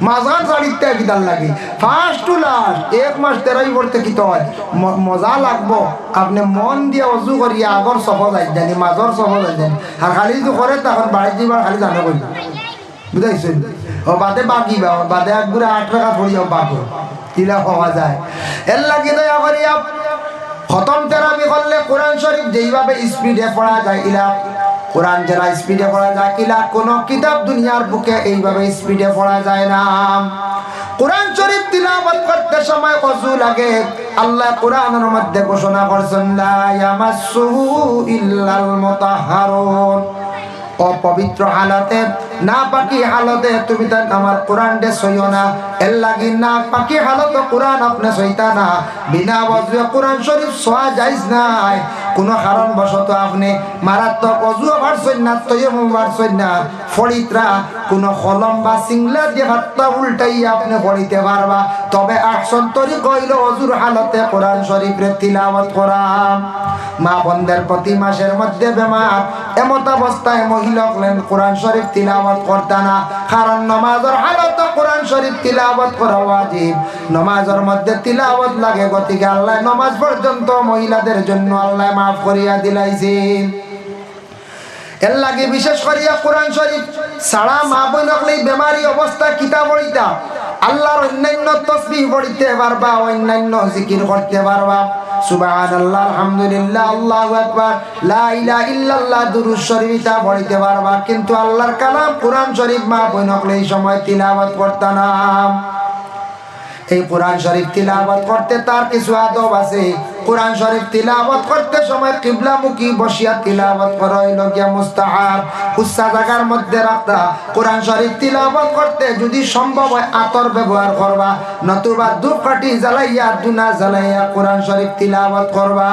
মাঝান শাড়িতে কিতাল লাগে ফার্স্ট টু লাস্ট 1 মাস 13 পড়তে কি হয় মজা লাগবো আপনি মন দিয়ে অজু করিয়া আগর সফল আই জানি মাঝর সফল আই জানি আর খালি যদি করে তখন বাড়ি যাবার খালি জানো কই বুঝাইছেন ও বাদে বাকি বাদে একগুড়ে 8 টাকা পড়িয়াও বাকি তিলা হওয়া যায় এর লাগে দয়া করিয়া খতম তেরাবি করলে কোরআন শরীফ যেইভাবে স্পিডে পড়া যায় ইলা কোরআন যারা স্পিডে পড়া যায় ইলা কোন কিতাব দুনিয়ার বুকে এইভাবে স্পিডে পড়া যায় না কোরআন শরীফ তিলাওয়াত করতে সময় ওযু লাগে আল্লাহ কোরআনের মধ্যে ঘোষণা করেছেন লা ইয়ামাসসুহু ইল্লাল মুতাহহারুন অপবিত্র হালতে না পাকি হালতে তুমি তাই আমার কোরআন দে সইও না এর লাগি না পাকি হালত কোরআন আপনি সইতা না বিনা ওযুয়ে কোরআন শরীফ সোয়া যাইজ নাই কোন কারণ বশত আপনি মারাত্মক ওযু পারছেন না তয়মুম পারছেন না ফড়িত্রা কোন কলম বা সিংলা দিয়ে হাতটা উল্টাইয়া আপনি পড়িতে পারবা তবে আকশন তরিক হইল ওযুর হালতে কোরআন শরীফের তিলাওয়াত করা মা বোনদের প্রতি মাসের মধ্যে বেমার এমত অবস্থায় মহিলা হলেন কোরআন শরীফ তিলাওয়াত করতে না কারণ নামাজের হালতে কোরআন শরীফ তিলাওয়াত করা ওয়াজিব নামাজের মধ্যে তিলাওয়াত লাগে গতিকে আল্লাহ নামাজ পর্যন্ত মহিলাদের জন্য আল্লাহ মাফ করিয়া দিলাইছেন এর লাগে বিশেষ করিয়া কোরআন শরীফ সারা মা বোন হলে বেমারি অবস্থা কিতাব পড়িতা আল্লাহর অন্যান্য তাসবিহ পড়িতে পারবা অন্যান্য জিকির করতে পারবা সুবহানাল্লাহ আলহামদুলিল্লাহ আল্লাহু আকবার লা ইলাহা ইল্লাল্লাহ দুরূদ শরীফ তা পড়িতে পারবা কিন্তু আল্লাহর কালাম কোরআন শরীফ মা বোন হলে এই সময় তিলাওয়াত করতে না এই কোরআন শরীফ তিলাওয়াত করতে তার কিছু আদব আছে কোরআন শরীফ তিলাওয়াত করতে সময় কিবলামুখী বসিয়া তিলাওয়াত করা হইল গিয়া মুস্তাহাব উচ্চা জায়গার মধ্যে রাখতা কোরআন শরীফ তিলাওয়াত করতে যদি সম্ভব হয় আতর ব্যবহার করবা নতুবা ধূপকাঠি জ্বালাইয়া দুনা জ্বালাইয়া কোরআন শরীফ তিলাওয়াত করবা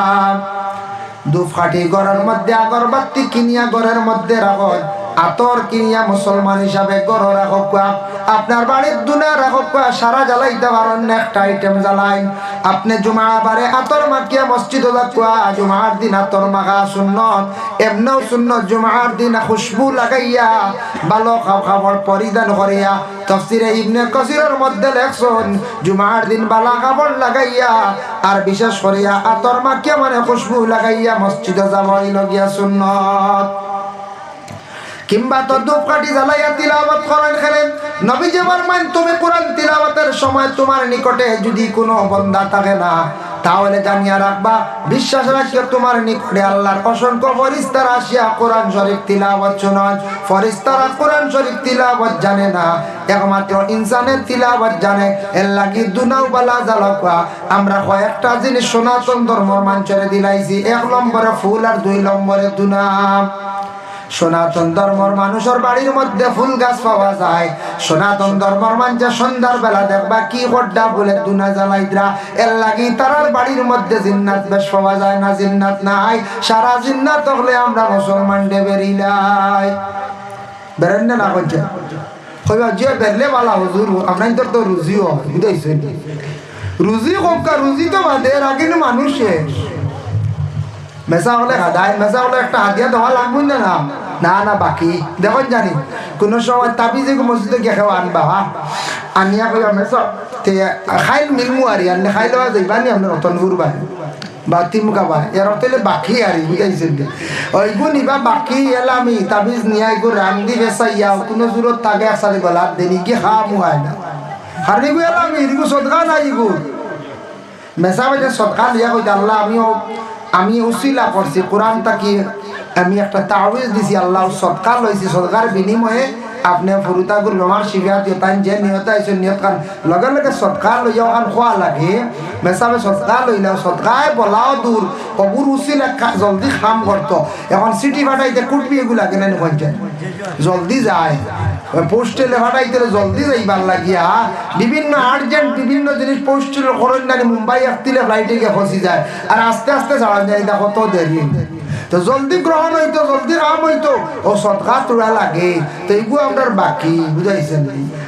ধূপকাঠি ঘরের মধ্যে আগরবাতি কিনিয়া ঘরের মধ্যে রাখো আতর কিনিয়া মুসলমান হিসাবে গড় রাখক আপনার বাড়ির দুনা রাখক সারা জ্বালাইতে পারেন একটা আইটেম জ্বালাই আপনি জুমার বারে আতর মাখিয়া মসজিদে যাকুয়া জুমার দিন আতর মাখা সুন্নত এমনও সুন্নত জুমার দিন খুশবু লাগাইয়া ভালো খাবার পরিধান করিয়া তাফসীরে ইবনে কাসিরের মধ্যে লেখছেন জুমার দিন বালা কাপড় লাগাইয়া আর বিশেষ করিয়া আতর মাখিয়া মানে খুশবু লাগাইয়া মসজিদে যাওয়া হইল গিয়া সুন্নত কিংবা তো ধূপকাঠি জ্বালাইয়া তিলাওয়াত করেন খেলেন নবী যে ফরমান তুমি কোরআন তিলাওয়াতের সময় তোমার নিকটে যদি কোনো বান্দা থাকে না তাহলে জানিয়া রাখবা বিশ্বাস রাখিয়া তোমার নিকটে আল্লাহর অসংখ্য ফেরেশতারা আসিয়া কোরআন শরীফ তিলাওয়াত শুনান ফেরেশতারা কোরআন শরীফ তিলাওয়াত জানে না একমাত্র ইনসানের তিলাওয়াত জানে এর লাগি দুনাও বালা জালাকা আমরা কয়েকটা জিনিস সনাতন ধর্মের মানচরে দিলাইছি 1 নম্বরে ফুল আর 2 নম্বরে দুনা সনাতন ধর্মের মানুষের বাড়ির মধ্যে ফুল গাছ পাওয়া যায় সনাতন ধর্মের মানুষ সন্ধ্যার বেলা দেখবা কি গড্ডা বলে দুনা জ্বালাইদ্রা এর লাগি তারার বাড়ির মধ্যে জিন্নাত বেশ পাওয়া যায় না জিন্নাত নাই সারা জিন্নাত হলে আমরা মুসলমান ডে বেরিলাই বেরেন না করছে কইবা যে বেরলে বালা হুজুর আপনার তো রুজিও বুঝাইছে রুজি কোকা রুজি তো বাদে রাগিন মানুষে মেসা হলে হাদায় মেসা হলে একটা হাদিয়া দেওয়া লাগবে না না না বাকি দেখুন জানি কোনো সময় তাবিজে মসজিদে গিয়ে খাওয়া আনবা আনিয়া কইবা মেসা খাইল মিলমু আরি আনলে খাই লওয়া যাইবা নি আপনার রতন ঘুরবা বা তিমকাবা এর অতলে বাকি আরি বুঝাইছেন ওইগু নিবা বাকি এলামি তাবিজ নিয়া এগু রান্দি বেসাইয়া কোনো জুরত থাকে একসাথে গলাত দেনি কি খা মুহাই না হারিগু এলামি এদিগু সদকা নাই এগু মেসা বাজে সদকা লিয়া কইতা আল্লাহ আমি উসিলা করছি কোরআন তাকি আমি একটা তাওয়িজ দিছি আল্লাহ সদকা লইছি সদকার বিনিময়ে আপনি ফুরুতাগুর বেমার শিবিয়া দিয়ে তাই যে নিয়ত আইছে নিয়ত কান লগে লগে সদকা লইয়া কান খোয়া লাগে মেসাবে সদকা লইলা সদকায় বলাও দূর অবুর উসিলা জলদি কাম করতো এখন সিটি ফাটাইতে কুটবি এগুলা কেন কইছে জলদি যায় পোস্টে লেখাটাইতে জলদি যাইবার লাগিয়া বিভিন্ন আর্জেন্ট বিভিন্ন জিনিস পোস্টের করেন না মুম্বাই আসলে ফ্লাইটে গিয়ে ফসি যায় আর আস্তে আস্তে যাওয়া যায় দেখো তো দেরি তো জলদি গ্রহণ হইতো জলদি কাম হইতো ও সদকা তোলা লাগে তো এইগুলো আপনার বাকি বুঝাইছেন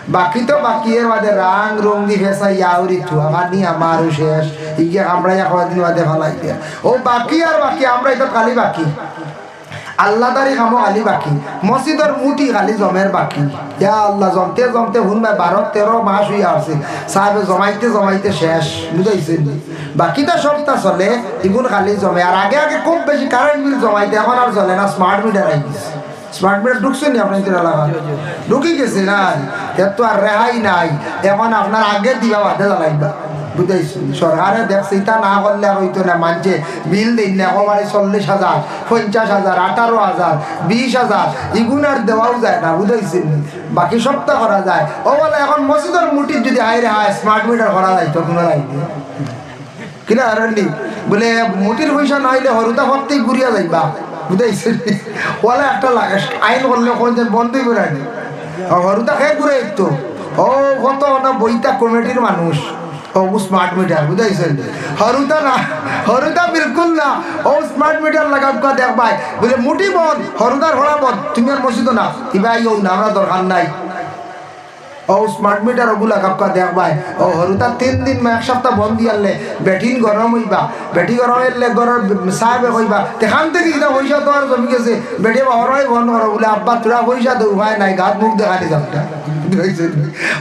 বাকি তো বাকি এর বাদে রাং রং দি ফেসাই আউরি থু আমার নি আমারও শেষ ইয়ে আমরা কয়েকদিন বাদে ফেলাই ও বাকি আর বাকি আমরা এটা খালি বাকি আল্লাহদারি কামো খালি বাকি, মসজিদের মুটি খালি জমের বাকি। ইয়া আল্লাহ, জমতে জমতে শুনবা 12-13 মাস হইয়া আছে, সাহেবে জমাইতে জমাইতে শেষ, বুঝাইছেন? বাকিটা সবটা চলে, এগুলো খালি জমে। আর আগে আগে খুব বেশি কারেন্ট বিল জমাইতে, এখন আর চলে না, স্মার্ট মিটার আই গেছে। স্মার্ট মিটার ঢুকছেন আপনার এলাকা? ঢুকি গেছে না, এর তো আর রেহাই নাই। এখন আপনার আগে দিবা বাদে জ্বালাইবা, বুঝাইছি? সরকারে দেখছে এটা না করলে হইতো না, মানছে বিল দিন না একেবারে 40,000, 50,000, 18,000, 20,000 এগুলো আর দেওয়াও যায় না, বুঝাইছেন? বাকি সবটা করা যায়। ও বলে এখন মসজিদের মুটির যদি হাই রে হায় স্মার্ট মিটার করা যায় তো কোনো রাইনি কিনা হারলি বলে মুটির পয়সা না হইলে হরুতা ভাবতেই ঘুরিয়া যাইবা, বুঝাইছেন? বলে একটা লাগে আইন করলে কোন বন্ধই করে আনি হরুতা খেয়ে ঘুরে তো। ও কত না বইটা কমিটির মানুষ, ও স্মার্ট মিটার, বুঝাইছেন? হরুতা না, হরুতা বিলকুল না। ও স্মার্ট মিটার লাগাবকা দেখবাই বলে মুটি বন্ধ, হরুতার হরা বন্ধ, তুমি আর মসজিদ না ইবাই না, আমরা দরকার নাই। ও স্মার্ট মিটার ওগুলা কাপকা দেখবাই। ও হরুতা 3 দিন এক সপ্তাহ বন্ধ দিয়ালে বেঠিন গরম হইবা, বেটি গরম হইলে ঘরের সাহেবে কইবা তেখান থেকে কিনা পয়সা তো আর জমি গেছে, বেটি হরাই বন্ধ করো বলে আব্বা তোরা পয়সা দেও ভাই নাই, গাত মুখ দেখানি যাবটা।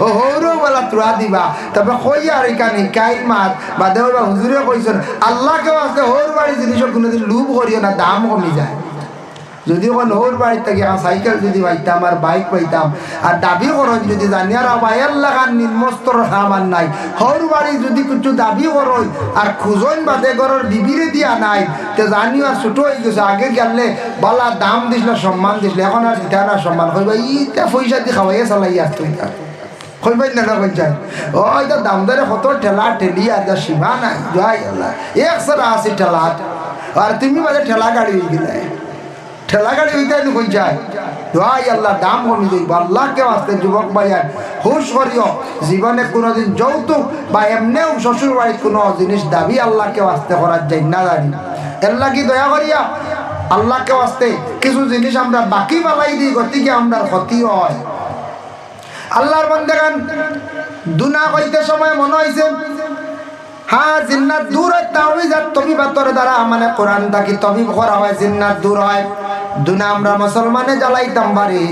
ও হৌরও বলা তোরা দিবা, তারপরে কই আর এখানে কাইল মাছ বাদে হইবা। হুজুরে কইছেন আল্লাহকেও আসতে হৌর বাড়ি জিনিসের কোনোদিন লুভ করিও না, দাম কমি যায়। যদি ওখানে ওর বাড়ির থেকে সাইকেল যদি পাইতাম আর বাইক পাইতাম আর দাবি করন যদি জানি আর বাইয়ার লাগান নিম্নস্তর সামান নাই, হর বাড়ি যদি কিছু দাবি করই আর খুঁজন বাদে ঘরের বিবিরে দিয়া নাই, তে জানিও আর ছোট হয়ে গেছে। আগে গেলে বালা দাম দিছিল, সম্মান দিছিল, এখন আর দিতা না সম্মান। কইবা ইটা পয়সা দিয়ে খাওয়াইয়া চালাই আসতো, এটা কইবাই না কইছেন? ও এটা দাম দরে কত ঠেলা ঠেলি আর সীমা নাই। জয় আল্লাহ, 180 ঠেলা, আর তুমি বাজে ঠেলা গাড়ি হয়ে গেলে, ঠেলা গাড়ি হইতে কই যায়। দোয়াই আল্লাহ দাম কমি যাইব। আল্লাহকে আসতে যুবক ভাইয়ার হুশ করিও, জীবনে কোনোদিন যৌতুক বা এমনিও শ্বশুর বাড়ির কোনো জিনিস দাবি আল্লাহকে আসতে করার যাই না জানি। আল্লাহ কি দয়া করিয়া আল্লাহকে আসতে কিছু জিনিস আমরা বাকি বালাই দিই, গতিকে আমরা ক্ষতি হয়। আল্লাহর বান্দাগান দুনা কইতে সময় মনে হয়েছে হ্যাঁ জিন্নাত দূর হয়, তাওয়িজ আর তবিবাতর দ্বারা মানে কোরআন থাকি তবিব করা হয়, জিন্নাত দূর হয়। দুনা আমরা মুসলমানে জ্বালাইতাম বাড়ি,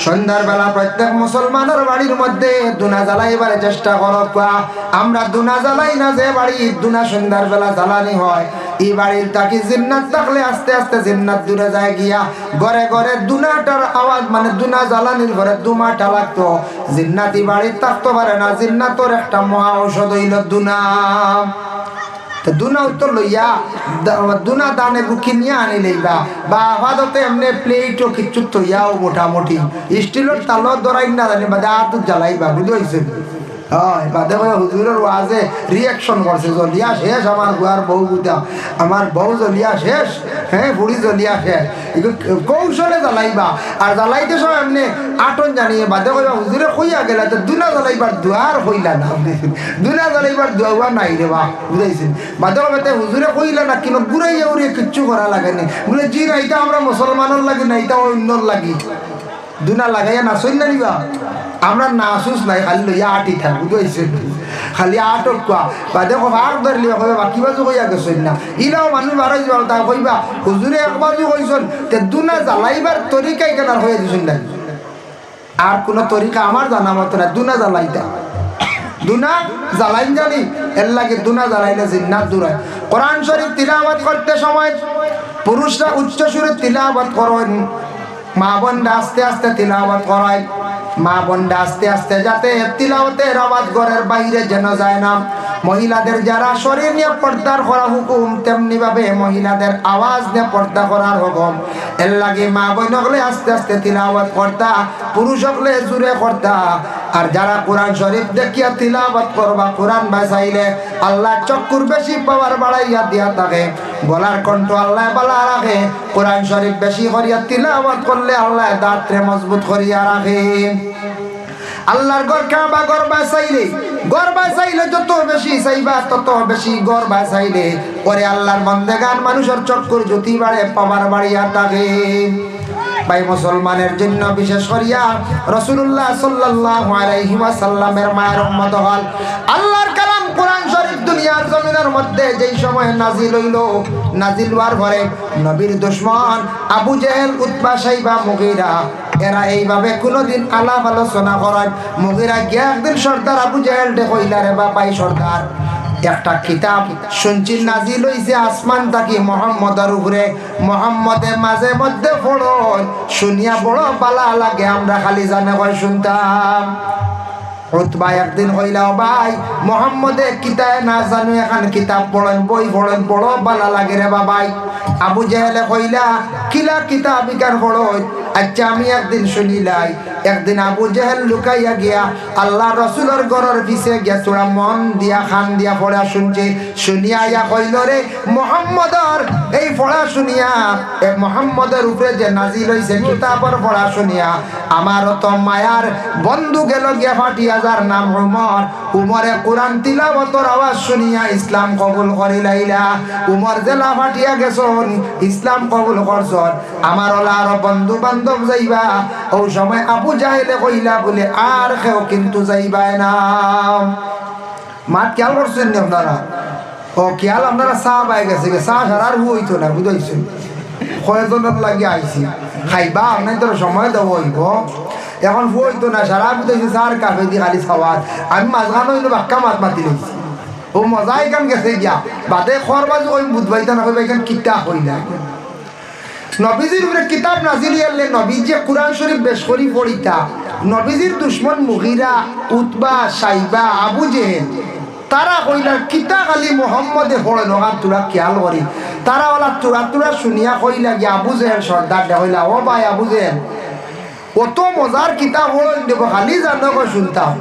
সন্ধ্যার বেলা প্রত্যেক মুসলমানের বাড়ির মধ্যে দুনা জ্বালাইবার চেষ্টা করো। আমরা দুনা জ্বালাই না, যে বাড়ি দুনা সন্ধ্যার বেলা জ্বালানি হয় এই বাড়ির তাকি জিন্নাত থাকলে আস্তে আস্তে জিন্নাত দূরে যায় গিয়া ঘরে ঘরে দুনাটার আওয়াজ মানে দুনা জ্বালানির ঘরে দুমাটা লাগতো, জিন্নাতি বাড়ির থাকতে পারে না। জিন্নাতর একটা মহা ঔষধ হইল দুনা। দুনা উত্তর লইয়া দুনা দানে কিনিয়া আনি লইবা, বা আপাততে এমনি প্লেটও কিচ্ছু তৈয়াও মোটামুটি স্টিলের তালত ধরাই না জানি বাদে আত জ্বালাইবা, বুঝতে হয়েছে? হয় বাদে হুজুরের ওয়াজে রিয়াকশন করছে, জ্বলিয়া শেষ আমার বুয়ার বউ বুঝা, আমার বউ জ্বলিয়া শেষ, হ্যাঁ বুড়ি জ্বলিয়া শেষ। কৌশলে জ্বালাইবা, আর জ্বালাইতে সব এমনি আটন জানিয়ে বাদে কইবা হুজুরে কইয়া গেলা তো দুনা জ্বালাইবার দুয়ার কইলা না, দুনা জ্বালাইবার দুয়া নাই রে বা, বুঝাইছেন? বাদে কইতে হুজুরে কইলা না কিন্তু ঘুরাইয়া উড়িয়ে কিচ্ছু করা লাগেনি, বলে জি না এটা আমরা মুসলমানের লাগি না, এটা অন্যর লাগি। দুনা লাগাইয়া নাচই না নিবা, আমরা নাচুস নাই, খালি লইয়া আটি থাক, বুঝাইছে? খালি আটক কোয়া বা দেখো ভাগ ধরলিবা কইবা বাকি বাজু কইয়া গেছেন না, ইলাও মানুষ বাড়াই যাও তা কইবা হুজুরে এক বাজু কইছেন, তে দুনা জ্বালাইবার তরিকাই কেনার হয়ে দিছেন না। আর কোনো তরিকা আমার জানা মতো না, দুনা জ্বালাইতা দুনা জ্বালাইন জানি এর লাগে দুনা জ্বালাইলে জিন্নাত দূর হয়। কোরআন শরীফ তিলাওয়াত করতে সময় পুরুষরা উচ্চ সুরে তিলাওয়াত করেন, মা বোনরা আস্তে আস্তে তিলাওয়াত করায়। মা বোনরা আস্তে আস্তে যাতে তিলাওয়াতের আওয়াজ ঘরের বাইরে যেন যায় না। মহিলাদের যারা শরীর নিয়ে পর্দার করা হুকুম, তেমনি ভাবে মহিলাদের আওয়াজ নিয়ে পর্দা করার হুকুম। এর লাগে মা বোন হলে আস্তে আস্তে তিলাওয়াত করতা, পুরুষ হলে জুড়ে করতা। আর যারা কোরআন শরীফ দেখিয়া তিলাওয়াত করবা, কোরআন বাঁচাইলে আল্লাহ চক্ষুর বেশি পাওয়ার বাড়াইয়া দিয়া থাকে, গলার কণ্ঠ আল্লাহ বালা রাখে। কোরআন শরীফ বেশি করিয়া তিলাওয়াত করলে আল্লাহ দাঁতরে মজবুত করিয়া রাখে। আল্লাহর ঘর কাবা ঘর বাঁচাইলে যত বেশি চাইবা তত বেশি ঘর বাঁচাইলে ওরে আল্লাহর বন্দেগান মানুষের চক্কর জ্যোতি বাড়ে পাওয়ার বাড়িয়া থাকে। ভাই মুসলমানের জন্য বিশেষ করিয়া রাসূলুল্লাহ সাল্লাল্লাহু আলাইহি ওয়াসাল্লামের মায়ের উম্মত হল। আল্লাহর কালাম কোরআন শরীফ দুনিয়ার জমিনের মধ্যে যেই সময় নাজিল হইল, নাজিল হওয়ার পরে নবীর দুশমন আবু জেহেল, উতবা, শাইবা, মুগীরা এরা এইভাবে কোনোদিন আলাপ আলোচনা করেন। মুগীরা গিয়া একদিন সর্দার আবু জেহেল ডে কইলা, রে বাপাই সর্দার, একটা কিতাব শুনছি নাজিল হইছে আসমান থাকি মুহাম্মদের উপরে, মুহাম্মদের মাঝে মধ্যে পড়ো, শুনিয়া বড় বালা লাগে, আমরা খালি জানে কয় শুনতাম। উতবা একদিন কইলা, ভাই মুহাম্মদে কিতাব না জানো, এখন কিতাব পড়েন, বই পড়েন, বড় বালা লাগে রে বাবাই। আবু জেহেলে কইলা, কিলা কিতাব ইকার পড়ো? আচ্ছা আমি একদিন শুনিলাই, একদিন আবু জেহেল লুকাইয়া গিয়া আল্লাহ রসুলের ঘরের পিছে গিয়া তোরা মন দিয়া খান দিয়া পড়া শুনছে। শুনিয়া ইয়া কইল, রে মুহাম্মদর এই পড়া শুনিয়া, মুহাম্মদের উপরে যে নাজিল হইছে কিতাবর পড়া শুনিয়া আমার তো মায়ার বন্ধু গেল গিয়া ফাটিয়া, যার নাম উমর। উমরে কোরআন তিলাওয়াতের আওয়াজ শুনিয়া ইসলাম কবুল করিলাইলা। উমর জেলা ফাটিয়া গেছন, ইসলাম কবুল করছন। আমার ওলা আরো বন্ধু বান্ধব যাইবা, ও সময় আবু জাহেলে কইলা বলে আর কেউ কিন্তু যাইবাই না। মাত খেয়াল করছেন আপনারা? ও খেয়াল আপনারা চা পাই গেছে, চা সারার হইতো না, বুঝাইছেন? কয়েকজনের লাগে আইসি খাইবা, আপনার তোর সময় দেবো হইব। এখন হইতো না, সারা বুঝাইছে চার কাফে দিয়ে খালি খাওয়ার। আমি মাঝখান হইলো বাক্কা মাত মাতি লইছি, ও মজা এখান গেছে গিয়া বাদে খরবাজ ওই বুধবাইতা না কইবা এখান কিতা হইলা। নবীজির উপরে কিতাব নাজিল হইলে নবীজি কুরআন শরীফ বেশ করি পড়িতা। নবীজির দুশমন মুগীরা, উতবা, শাইবা, আবু জেহেল তারা কইলা কিতা খালি মুহাম্মদে পড়ে নগা, তোরা খেয়াল করি। তারা ওলা তোরা তোরা শুনিয়া কইলা গিয়া আবু জেহেল সর্দার দে কইলা, ও ভাই আবু জেহেল অত মজার কিতাব পড়েন দেব, খালি জানো শুনতাম।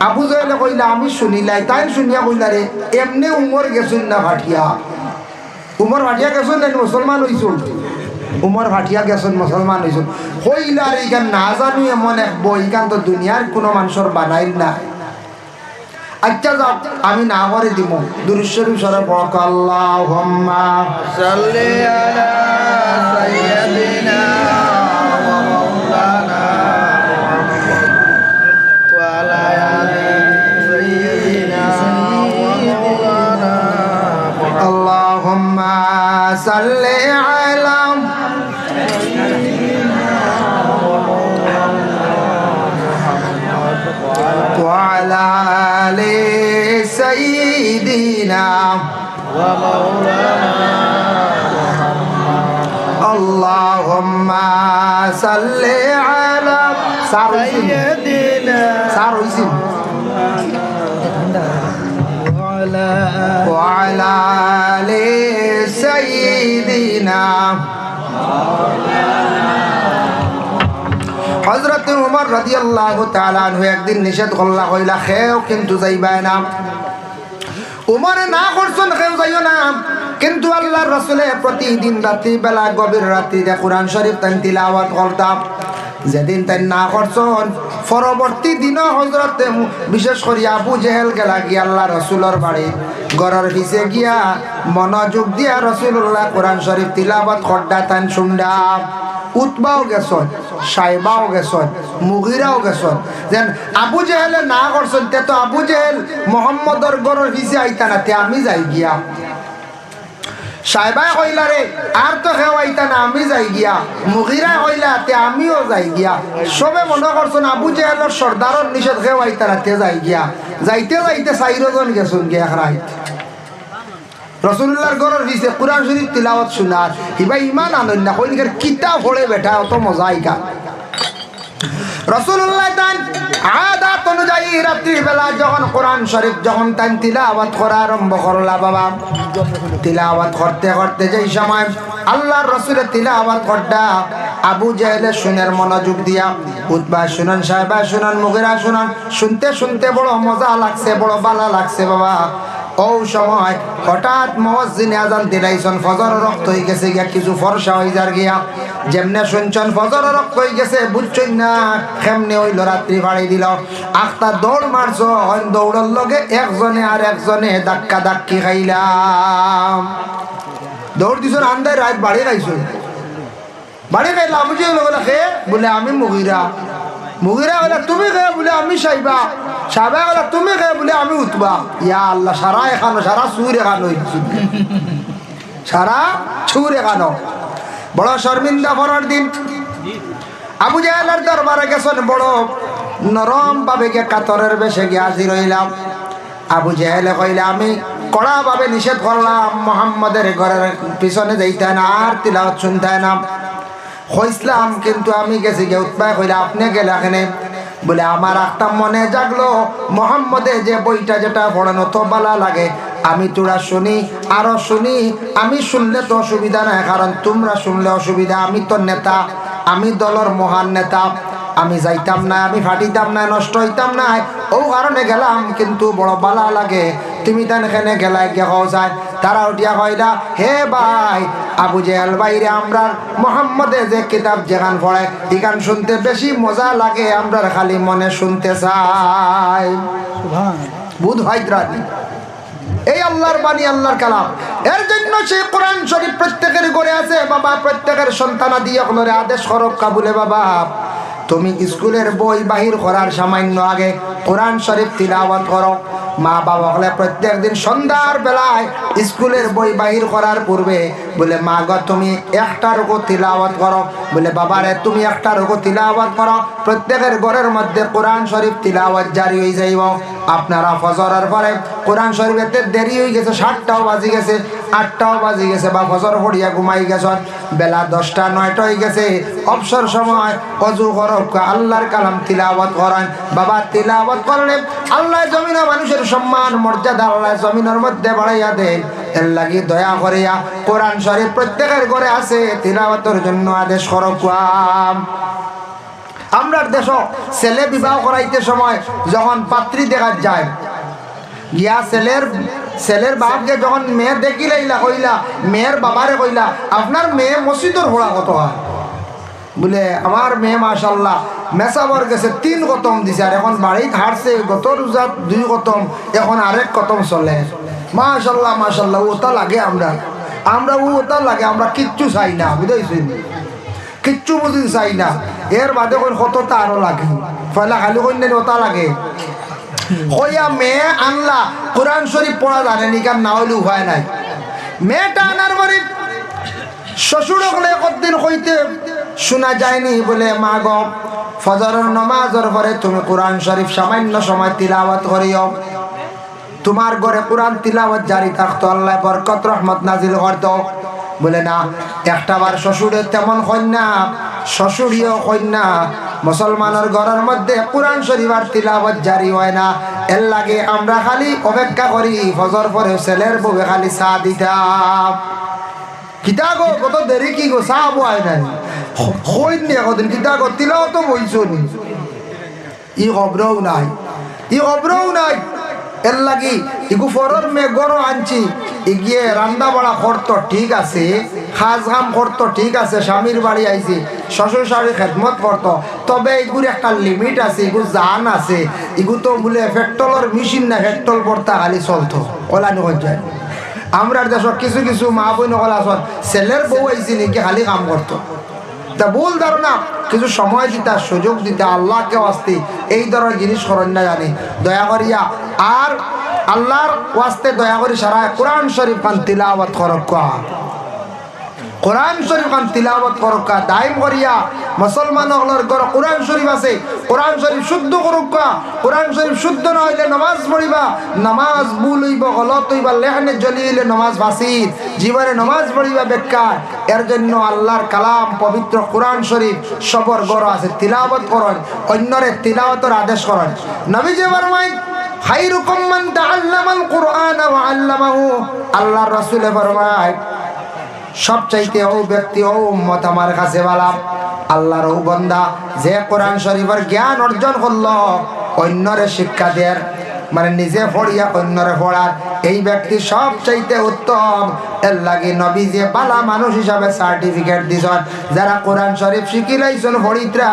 আবু জেহেলে কইলা, আমি শুনিলাই। তাই শুনিয়া কইলা, রে এমনি উমর গেছুন না ভাটিয়া? উমর ভাটিয়া গেছুন না মুসলমান হইছুন? উমর ভাটিয়া গেছুন মুসলমান হইছুন। কইলা রে ইখান না জানো এমন এক বই, ইখান তো দুনিয়ার কোনো মানুষের বানাইল না। আচ্ছা যাও, আমি না করে দিব। দুরূদ শরীফ সরে পড়ক, আল্লাহুম্মা সাল্লি আলা সাইয়্যিদিনা ওয়া মাওলানা ওয়া আলা আলি সাইয়্যিদিনা ওয়া মাওলানা। আল্লাহুম্মা সাল্লি আলা وعلى آل سيدنا ومولانا اللهم صل على سيدنا وعلى آل سيدنا হযরত ওমর রাদিয়াল্লাহু তাআলা আনহু একদিন নিষেধ করলা, কইলা খেও কিন্তু যাইবাই না। ওমরে না করছেন খেও যাইও না, কিন্তু আল্লাহর রাসূলে প্রতিদিন রাত্রি বেলা গভীর রাত্রিতে কোরআন শরীফ তান তিলাওয়াত করতাম। যেদিন তাই না করছেন, পরবর্তী দিনও হযরত বিশেষ করে আবু জেহেল গেলা গিয়া আল্লাহ রাসূলের বাড়ি ঘরের পিছে গিয়া মনোযোগ দিয়া রাসূলুল্লাহ কোরআন শরীফ তিলাওয়াত করদা তান শুনডা। উতবাও গেছন, শাইবাও গেছন, মুগীরাও গেছন। যেন আবু জেহেলে না করছেন, তে তো আবু জেহেল মুহাম্মদর ঘরের পিছে আইতা না, তে আমি যাই গিয়া। শাইবাই কইলা, রে আর তো কেউ আইতা না, আমি যাই গিয়া। মুগীরা কইলা, তে আমিও যাই গিয়া। সবে মনে করছেন আবু জেহেলের সর্দারর নিষেধ কেউ আইতা না, তে যাই গিয়া। যাইতে যাইতে 4 জন গেছন গিয়া রাইত রাসূলুল্লাহর ঘরের পিছে কোরআন শরীফ তিলাওয়াত শোনার। হিবা ইমান আনন্দ না, কইনকার কিতাব পড়ে বেটা অত মজা আইকা। রাসূলুল্লাহ তান আদাত অনুযায়ী রাত্রি বেলা যখন কোরআন শরীফ যখন তান তিলাওয়াত করা আরম্ভ করলা, বাবা তিলাওয়াত করতে করতে যেই সময় আল্লাহর রাসূলের তিলাওয়াত করডা আবু জেহেলে শুনের মনোযোগ দিয়া, উতবা শুনান, শাইবা শুনান, মুগীরা শুনান, শুনতে শুনতে বড় মজা লাগছে, বড় ভালো লাগছে বাবা। ও সময় হঠাৎ মুয়াজ্জিন আযান দিলাইছেন, ফজর রক্ত হয়ে গেছে গিয়া, কিছু ফর্সা হয়ে যার গিয়া। যেমনে শুনছেন ফজর রক্ত হয়ে গেছে, বুঝছেন না কেমনে হইল, রাত্রি বাড়ি দিল। আখতা দৌড় মারছ, দৌড়ের লগে একজনে আর একজনে ধাক্কা ধাক্কি খাইলাম। দৌড় দিছ আন্দায় রাত বাড়ি খাইছ। বাড়ি খাইলাম আমি যে বলে খে বলে আমি মুগিরা, মুগিরা বলে তুমি খে বলে আমি সাইবা, সাইবা বলে তুমি খে বলে আমি উঠবা। ইয়া আল্লাহ, সারা এখানো, সারা সুর এখানো, সারা ছুর এখানো। বড় শর্মিন্দা করার দিন আবু জাহেলের দরবারে গেছেন, বড় নরম ভাবে গিয়ে কাতরের বেশে গিয়ে হাজির হইলাম। আবু জাহেলে কইলে আমি কড়া ভাবে নিষেধ করলাম মুহাম্মাদের ঘরের পিছনে যাইতে না, আর তিলাওয়াত শুনতে না কইসলাম, কিন্তু আমি গেছি গিয়ে উৎপায় কইলে আপনি গেলে এখানে বলে আমার একটা মনে জাগলো মুহাম্মদে যে বইটা যেটা পড়ানো তো ভালো লাগে, আমি তোরা শুনি আরো শুনি, আমি শুনলে তো অসুবিধা নাই, কারণ তোমরা শুনলে অসুবিধা, আমি তো নেতা, আমি দলের মহান নেতা, আমি যাইতাম না, আমি ফাটিতাম না, নষ্ট হইতাম না, ও কারণে গেলাম, কিন্তু বড় ভালো লাগে তুমি তান এখানে গেলাই কে হও যায়। তারা উঠিয়া কইলা হে ভাই আবু জেহেল বাইরে আমরা মুহাম্মদে যে কিতাব যেখান পড়ে এখান শুনতে বেশি মজা লাগে, আমরা খালি মনে শুনতে চাই। বুধ হায়দ্রাবাদী এই আল্লাহর বাণী, আল্লাহর কালাম। এর জন্য সেই কোরআন শরীফ প্রত্যেকের ঘরে আছে বাবা, প্রত্যেকের সন্তানাদি আপনারে আদেশ করো কাবুলে বাবা তুমি স্কুলের বই বাহির করার সামান্য আগে কোরআন শরীফ তিলাওয়াত করো। মা বাবা হলে প্রত্যেক দিন সন্ধ্যার বেলায় স্কুলের বই বাহির করার পূর্বে বলে মা গো তুমি একটা রুকু তিলাওয়াত করো, বলে বাবারে তুমি একটা রুকু তিলাওয়াত করো। প্রত্যেকের ঘরের মধ্যে কোরআন শরীফ তিলাওয়াত জারি হয়ে যাইব। আপনারা ফজরের পরে কোরআন শরীফেতে দেরি হয়ে গেছে, 7টাও বাজি গেছে, 8টাও বাজি গেছে, বা ফজর পড়িয়া ঘুমাই গেছেন, বেলা 10টা 9টা হয়ে গেছে, অবসর সময় অজু করো, আল্লাহর কালাম তিলাওয়াত করেন বাবা। তিলাওয়াত করলে আল্লাহ জমিনে মানুষের সম্মান মর্যাদা আল্লাহ জমিনের মধ্যে বাড়াইয়া দেন। এর লাগি দয়া করিয়া কোরআন শরীফ প্রত্যেকের ঘরে আছে, তিলাওয়াতের জন্য আদেশ করো। আমরা দেশ ছেলে বিবাহ করাইতে সময় যখন পাত্রী দেখা যায় গিয়া ছেলের বাপকে যখন মেয়ে দেখিলাইলা কইলা, মেয়ের বাবারে কইলা আপনার মেয়ে মসজিদের হোড়া কত হয়, বলে আমার মেয়ে মাশাল্লাহ মেসাবর গেছে 3 কতম দিছে, আর এখন বাড়িতে হারছে গত রোজাত 2 কতম, এখন আরেক কতম চলে। মাশাল্লাহ মাশাল্লাহ ওটা লাগে, আমরা ওটা লাগে, আমরা কিচ্ছু চাই না, বুঝেছেন, কিচ্ছু বুঝি চাই না। এর বাদে কোন কতটা আরো লাগে, পয়লা খালি কন্যা ওটা লাগে। কইয়া মেয়ে আনলা, কোরআন শরীফ পড়া জানেনি কার না হইলে উপায় নাই। মেয়েটা আনার পরে শ্বশুর হলে কতদিন হইতে শোনা যায়নি বলে মা গো ফজরের নামাজের পরে তুমি কোরআন শরীফ সামান্য সময় তিলাওয়াত করিও, তোমার ঘরে কোরআন তিলাওয়াত জারি থাকতো, আল্লাহ বরকত রহমত নাজিল করতো। বলে না, একটাবার শ্বশুরের তেমন কন্যা, শ্বশুরীয় কন্যা মুসলমানের ঘরের মধ্যে কোরআন শরীফ আর তিলাওয়াত জারি হয় না। এর লাগে আমরা খালি অপেক্ষা করি ফজর পরে ছেলের বউকে খালি চা দিতাম। কিতা গো কত দেরি কি গো চা বয় নাই কইনি একদিন, কিতা গো তিলাওয়াত তো বইছো নি, ই খবরও নাই, ই খবরও নাই। এর লাগি ইগু ফরর মে গরো আনছি, ইগিয়ে রান্না বাড়া করতো ঠিক আছে, খাজ কাম করতো ঠিক আছে, স্বামীর বাড়ি আইছি শ্বশুর শাশুড়ি খেদমত করতো, তবে এগুর একটা লিমিট আছে, এগু জান আছে। এগু তো বলে পেট্রোলের মেশিন না, পেট্রোল পড়তা খালি চলতো, ওলানি হয়ে যায়। আমরা দেশত কিছু কিছু মা বই নকল আসন ছেলের বউ আইসি নাকি খালি কাম করতো, তা ভুল ধারণা। কিছু সময় দিতা, সুযোগ দিতা, আল্লাহকে ওয়াস্তে এই ধরনের জিনিস করেন না জানি, দয়া করিয়া আর আল্লাহর ওয়াস্তে দয়া করি সারা কোরআন শরীফ খান তিলাওয়াত করকা, কোরআন শরীফ খান তিলাওয়াত করকা দাইম করিয়া। মুসলমান হলর ঘর কোরআন শরীফ আছে, কোরআন শরীফ শুদ্ধ করুকা। কোরআন শরীফ শুদ্ধ না হইলে নামাজ পড়িবা, নামাজ ভুল হইব, গলত হইবা, লেখনে জ্বলি হইলে নামাজ বাসির, জীবনে নামাজ পড়িবা বেকার। এর জন্য আল্লাহর কালাম পবিত্র কোরআন শরীফ সবর ঘর আছে, তিলাওয়াত করেন, অন্যরে তিলাওয়াতের আদেশ করেন। নবীজি ফরমায় খায়রুকুম মান তাআল্লামাল কুরআন ওয়া আল্লামাহু, আল্লাহর রাসূল ফরমায় সবচাইতে ও ব্যক্তি ও উম্মত আমার কাছে ভালো, আল্লাহর ও বান্দা যে কোরআন শরীফের জ্ঞান অর্জন করলো অন্যরে শিক্ষা দেয়, মানে নিজে পড়িয়া অন্যরে পড়ার, এই ব্যক্তি সবচাইতে উত্তম। এর লাগে নবী যে বালা মানুষ হিসাবে সার্টিফিকেট দিছেন, যারা কোরআন শরীফ শিখি লাইছেন ফরিদরা,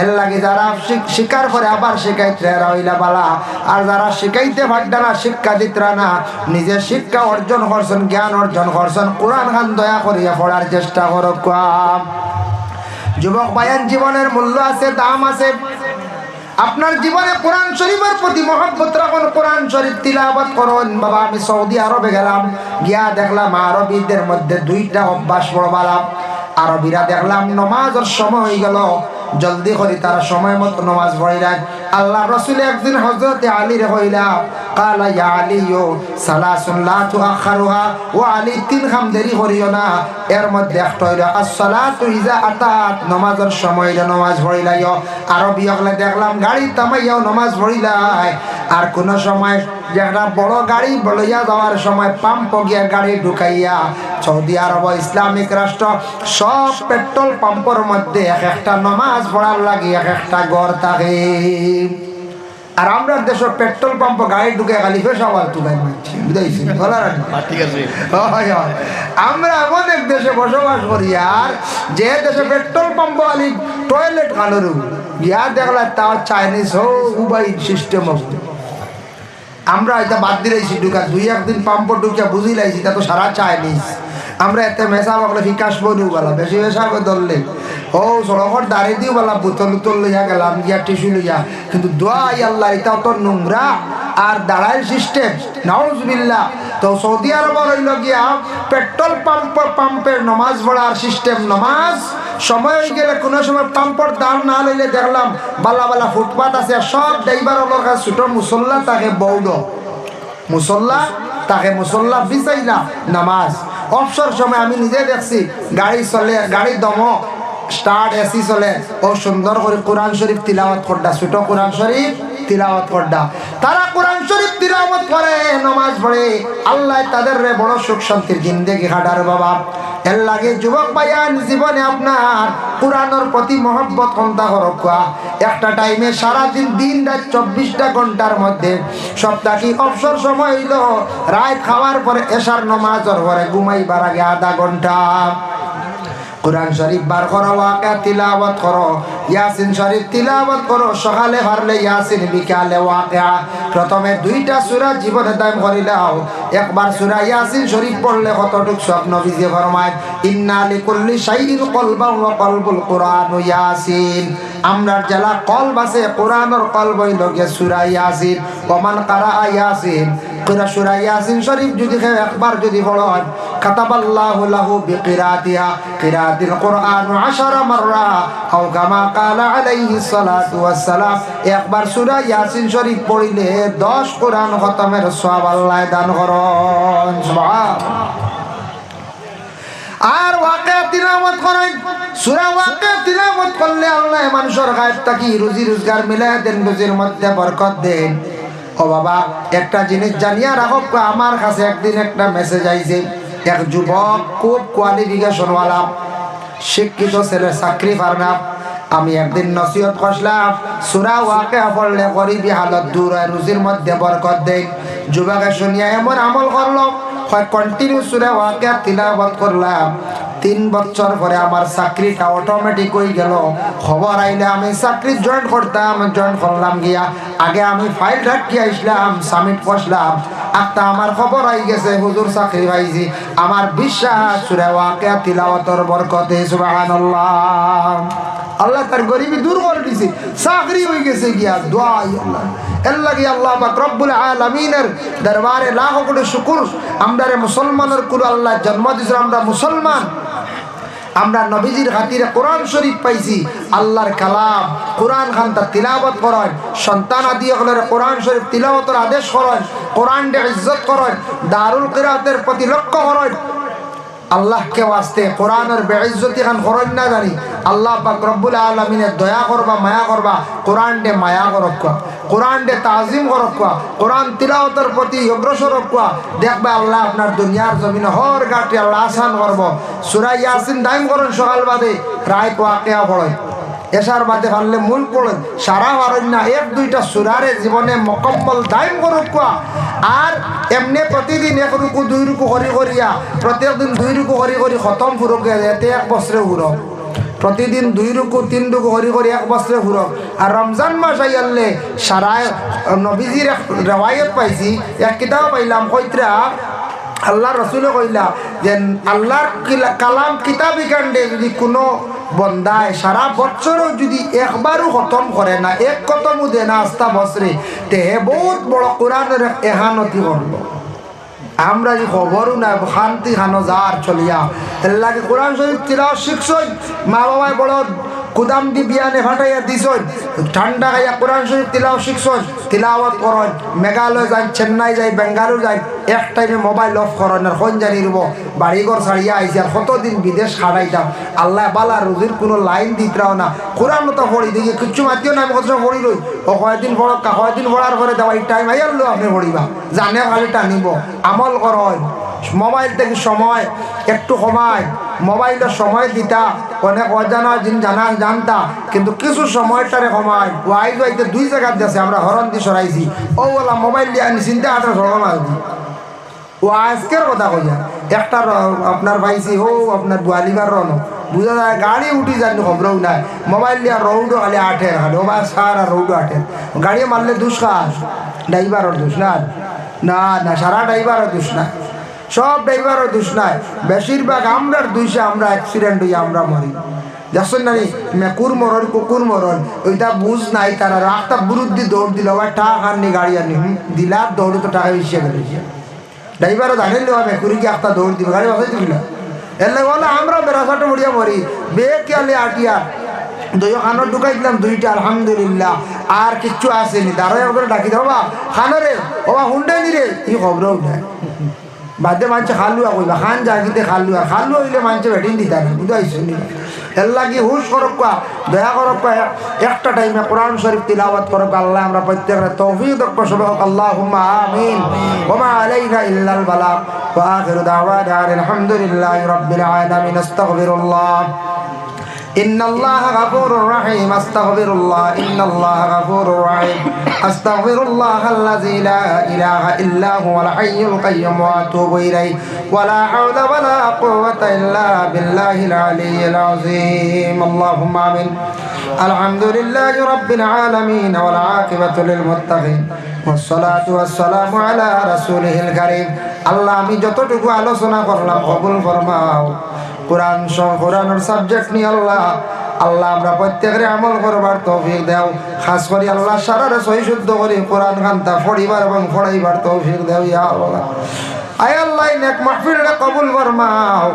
এর লাগে যারা শিকার করে আবার শিখাইতে হইলা বালা, আর যারা শিখাইতে পারতা না, শিক্ষা দিতরা না, নিজে শিক্ষা অর্জন করছেন, জ্ঞান অর্জন করছেন, কোরআন খান দয়া করিয়া পড়ার চেষ্টা করো। যুবক ভাইয়ান, জীবনের মূল্য আছে, দাম আছে। আপনার জীবনে কোরআন শরীফের প্রতি মহব্বত রাখুন, কোরআন শরীফ তিলাওয়াত করুন। বাবা, আমি সৌদি আরবে গেলাম, গিয়া দেখলাম আরবিদের মধ্যে দুইটা অভ্যাস বড় বালা। আরবিরা দেখলাম নমাজের সময় হয়ে গেল, জলদি করে তারা সময় মতো নমাজ পড়িলেন। আল্লাহ রাসূল একদিন হযরত আলী রে কইলা, কালা ইয়া আলীও সালাসুন লা তুআখারুহা, ও আলী তিন খাম দেরি করিও না, এর মধ্যে একটা হইল আসসালাতু ইজা আতাত, নমাজের সময় হইলে নমাজ পড়িলাইও। আরবি হলে দেখলাম গাড়ি থামাইয়াও নমাজ পড়িলাই, আর কোন সময় যেটা বড় গাড়ি লইয়া যাওয়ার সময় পাম্প গিয়া গাড়ি ঢুকাইয়া। সৌদি আরব ইসলামিক রাষ্ট্র, সব পেট্রোল পাম্পের মধ্যে এক একটা নমাজ পড়ার লাগে এক একটা ঘর থাকে। আর আমরা দেশের পেট্রোল পাম্প গাড়ি ঢুকে খালি পেশাওয়াল তুলাই মারছি, বুঝাইছি? আমরা এমন এক দেশে বসবাস করি, আর যে দেশে পেট্রোল পাম্প আলি টয়লেট খানোর গিয়া দেখলা তাও চাইনিজ হো উবাই সিস্টেম হবে। আমরা এটা বাদ দিলাইছি ঢুকা, দুই একদিন পাম্প ঢুকিয়া বুঝি লাইছি তা তো সারা চাইনিজ। আমরা এতে মেশা বাকলে ফিকাস বনিও বলা, বেশি মেশাবে ধরলে ও সড়কর দাঁড়িয়ে দিও বলা, বোতল উতল লইয়া গেলাম গিয়া টিস্যু লইয়া, কিন্তু দোয়াই আল্লাহ এটাও তো নোংরা আর দাঁড়াই সিস্টেম, নাউজুবিল্লাহ। তো সৌদি আরব রইল গিয়া পেট্রোল পাম্পের নমাজ পড়ার সিস্টেম। নমাজ সময় হয়ে গেলে কোনো সময় পাম্পর দাঁড় না লইলে দেখলাম বালা বালা ফুটপাত আছে, সব ড্রাইভার ওর কাছে ছোট মুসল্লা তাকে বৌড মুসল্লা তাকে মুসল্লা বিছাই না নামাজ। অবসর সময় আমি নিজে দেখছি গাড়ি চলে, গাড়ি দম স্টার্ট এসি চলে, ও সুন্দর করে কোরআন শরীফ তিলাওয়াত করডা, ছোট কোরআন শরীফ তিলাওয়াত করডা। তারা কোরআন শরীফ তিলাওয়াত করে, নামাজ পড়ে, আল্লাহ তাদের বড় সুখ শান্তির জিন্দেগি কাটার বাবা। এর লাগে যুবক ভাইয়ান, জীবনে আপনার কোরআনের প্রতি মহব্বত কন্তা হরকা। একটা টাইমে সারাদিন দিন রাত 24টা ঘন্টার মধ্যে সপ্তাহে অবসর সময় হইল রাত খাওয়ার পরে এশার নামাজের পরে ঘুমাইবার আগে আধা ঘন্টা কোরআন শরীফ বার করো, ওয়াকিয়া তিলাওয়াত করো, ইয়াসিন শরীফ তিলাওয়াত করো। সকালে পারলে ইয়াসিন, বিকালে ওয়াকিয়া। প্রথমে দুইটা সূরা জীবনে দাম করিলাও। একবার সূরা ইয়াসিন শরীফ পড়লে কতটুক সব নবীজি ফরমায়, ইন্না লিকুল্লি শাইইন কলবান ওয়া কলবুল কুরআন ইয়াসিন। আমরার জেলা কলব আছে, কোরআনের কলব হইল গিয়ে সূরা ইয়াসিন। ওমান কারা ইয়াসিন, সূরা ইয়াসিন শরীফ যদি একবার যদি পড়েন, কাতাবাল্লাহু লাহু বিকিরাতিহা কিরাতিল কুরআন 10 মাররা আও কামা ক্বালা আলাইহিস সালাতু ওয়াস সালাম। একবার সূরা ইয়াসিন শরীফ পড়িলে 10 কোরআন খতমের সওয়াব আল্লাহ দান করেন। সুবহানাল্লাহ। আর ওয়াকিয়া তিলাওয়াত করেন, সূরা ওয়াকিয়া তিলাওয়াত করলে আল্লাহ মানুষের গায়েব থাকি রুজি রোজগার মিলায় দেন, রুজির মধ্যে বরকত দেন। ও বাবা, একটা জিনিস জানিয়া রাখো, আমার কাছে একদিন একটা মেসেজ আইছে, এক যুবক খুব কোয়ালিফিকেশনওয়ালা শিক্ষিত ছেলে, চাকরি পার না। আমি একদিন নসিহত করলাম, সূরা ওয়াকিয়া পড়লে গরিবী হালত দূর হয়, রুজির মধ্যে বরকত দেন। যুবকে শুনিয়া এমন আমল করলো, কন্টিনিউ সূরা ওয়াকিয়া তিলাওয়াত করলাম। 3 বছর পরে আমার চাকরিটা অটোমেটিক হয়ে গেল। খবর আইলে আমি চাকরি জয়েন করতাম, জয়েন করলাম গিয়া। আগে আমি ফাইল রাখি আসলাম, সাবমিট করলাম, একটা আমার খবর আই গেছে হুজুর চাকরি পাইছি। আমার বিশ্বাস সূরা ওয়াকিয়া তিলাওয়াতের বরকতে, সুবহানাল্লাহ, আল্লাহ তার গরিবী দূর করে দিয়েছে, চাকরি হয়ে গেছে গিয়া। দোয়া আল্লাহ এর লাগে আল্লাহ পাক রব্বুল আলামিনের দরবারে লাখ কোটি শুকর। আমরা মুসলমানের কুল আল্লাহ জন্ম দিয়েছে, আমরা মুসলমান, আমরা নবীজির খাতিরে কোরআন শরীফ পাইছি। আল্লাহর কালাম কোরআন খান তা তিলাওয়াত করেন, সন্তান আদি হলে কোরআন শরীফ তিলাওয়াতের আদেশ করেন, কোরআনকে ইজ্জত করেন, দারুল কিরাতের প্রতি লক্ষ্য করেন। আল্লাহকে ওয়াস্তে কোরআনের বেইজ্জতি খান করেন না জানি। আল্লাহ পাক রব্বুল আলামিনের দয়া করবা, মায়া করবা, কোরআনকে মায়া করবা, কোরআনকে তাজিম করবা, কোরআন তিলাওয়াতের প্রতি অগ্রসর হবা। দেখবা আল্লাহ আপনার দুনিয়ার জমিনে হর গাটি আল্লাহ আসান করব। সূরা ইয়াসিন দাইম করেন, সকাল বাদে রাত ওয়াকিয়া পড়েন, এশার বাদে পারলে মূল পড়েন, সারা পারেন না 1-2টা সূরারে জীবনে মুকম্মল দাইম করবা। আর এমনি প্রতিদিন 1 রুকু 2 রুকু করিয়া প্রত্যেকদিন 2 রুকু করি খতম ফুরক এতে 1 বছরে ফুরক। প্রতিদিন 2 রুকু 3 রুকু করি 1 বছরে ফুরক। আর রমজান মাস আইলে সারা নবীজির রেওয়ায়ত পাইছি, এক কিতাব পাইলাম, কইত্রা আল্লাহ রসুলে কইলা যে আল্লাহর কালাম কিতাবি কাণ্ডে যদি কোনো বন্দায় সারা বছরও যদি একবারও খতম করে না, এক খতমও দেয় না আস্তা বছরে, তে বহুত বড় কোরআনের এহানতি করলো। আমরা যে খবরও না শান্তি খানো যার চলিয়া এর লাগে কোরআন শরীফ তিলাওয়াত শিখছই, মা বাবায় বড় কুদাম দি বিয়ানে ফাটাইয়া দিছই, ঠান্ডা খাইয়া কোরআন শরীফ তিলাওয়াত শিখছই, তিলাওয়াত করন। মেঘালয় যাই, চেন্নাই যাই, বেঙ্গালুরু যাই, এক টাইমে মোবাইল অফ করেন আর কোন জানি রব বাড়িঘর ছাড়িয়া আইসি আর কতদিন বিদেশ খাড়াইতাম। আল্লাহ বালা রুজির কোনো লাইন দিতরাও না, কোরআন তো পড়ি দেখি কিচ্ছু মাতিও না, আমি কত পড়ি লই ও কয়েকদিন পড়, কয়েকদিন পড়ার পরে দেওয়া এই টাইম আইয়ারলো আপনি পড়িবা, জানে খালি টানিব। আমল করন, মোবাইল থেকে সময় একটু সময় মোবাইলের সময় দিতা, অনেক অজানা জিন জানতা, কিন্তু কিছু সময়টারে সময় ওয়াইজ ওয়াইতে 2 জায়গা দিয়েছে, আমরা হরন দিয়ে সরাইছি, ও বলা মোবাইল দিয়ে আনি চিন্তা 18 মাস দি। ও আজকের কথা কইয়া একটা আপনার পাইছি হো আপনার গোয়ালিবার রন বুঝা যায়, গাড়ি উঠি জানি খবরও নাই, মোবাইল দিয়া রৌডো খালি 8 খালি, ও বা সারা রৌডো 8 গাড়ি মারলে দুষ খাস, ড্রাইভারের দোষ না, না না সারা ড্রাইভারের দোষ না, সব ড্রাইভারের দোষ নাই, বেশিরভাগ আমরার দোষে আমরা অ্যাক্সিডেন্ট হইয়া আমরা মরি। দেখছেন না মেকুর মরণ কুকুর মরণ, ওইটা বুঝ নাই, তারা রাস্তা বিরুদ্ধে দৌড় দিল, আবার টাকা আননি গাড়ি আনি দিলার দৌড়ে তো টাকা বেশি গেল। ড্রাইভারও জানিল মেকুরিকে একটা দৌড় দিব, গাড়ি বাসাই দিল। এর লাগে বলে আমরা বেড়াছাটা মরিয়া মরি, বেকে আলি আটিয়া 2 খানোর ঢুকাই দিলাম 2টা, আলহামদুলিল্লাহ। আর কিচ্ছু আসেনি, দাঁড়াই করে ডাকি দেবো বা খানোরে ও বা হুন্ডাই নি রে, ই খবরও নাই। বাদে মানুষ খালুয়া কইবা, খান জাগিতে খালুয়া, খালুয়া হইলে মানুষে ভেটিন দিতা না, বুঝাইছো নি? এর লাগি হুশ করক্কা, দয়া করক্কা, একটা টাইমে কোরআন শরীফ তিলাওয়াত করক। আল্লাহ আমরা প্রত্যেকের তৌফিক দক্ষ সবাই হোক, আল্লাহুম্মা আমিন। ওয়া মা আলাইনা ইল্লাল বালাগ ওয়া আখিরু দাওয়ানা আলহামদুলিল্লাহি রাব্বিল আলামিন। আস্তাগফিরুল্লাহ, إن الله غفور رحيم. أستغفر الله إن الله غفور رحيم. أستغفر الله الذي لا إله إلا هو الحي القيوم وأتوب إليه ولا حول ولا قوة إلا بالله العلي العظيم. اللهم آمين. الحمد لله رب العالمين والعاقبة للمتقين والصلاة والسلام على رسوله الكريم. আল্লাহ আমি যতটুকু আলোচনা করলাম কবুল ফরমাও। কোরআনের সাবজেক্ট নিয়ে আল্লাহ আমরা প্রত্যেকের আমল করবার তৌফিক দাও। খাস করে আল্লাহ সারারে সহি শুদ্ধ করে কোরআন খান্তা পড়িবার এবং পড়াইবার তৌফিক দাও ইয়া আল্লাহ। আয় আল্লাহ নেক মাহফিলটা কবুল ফরমাও।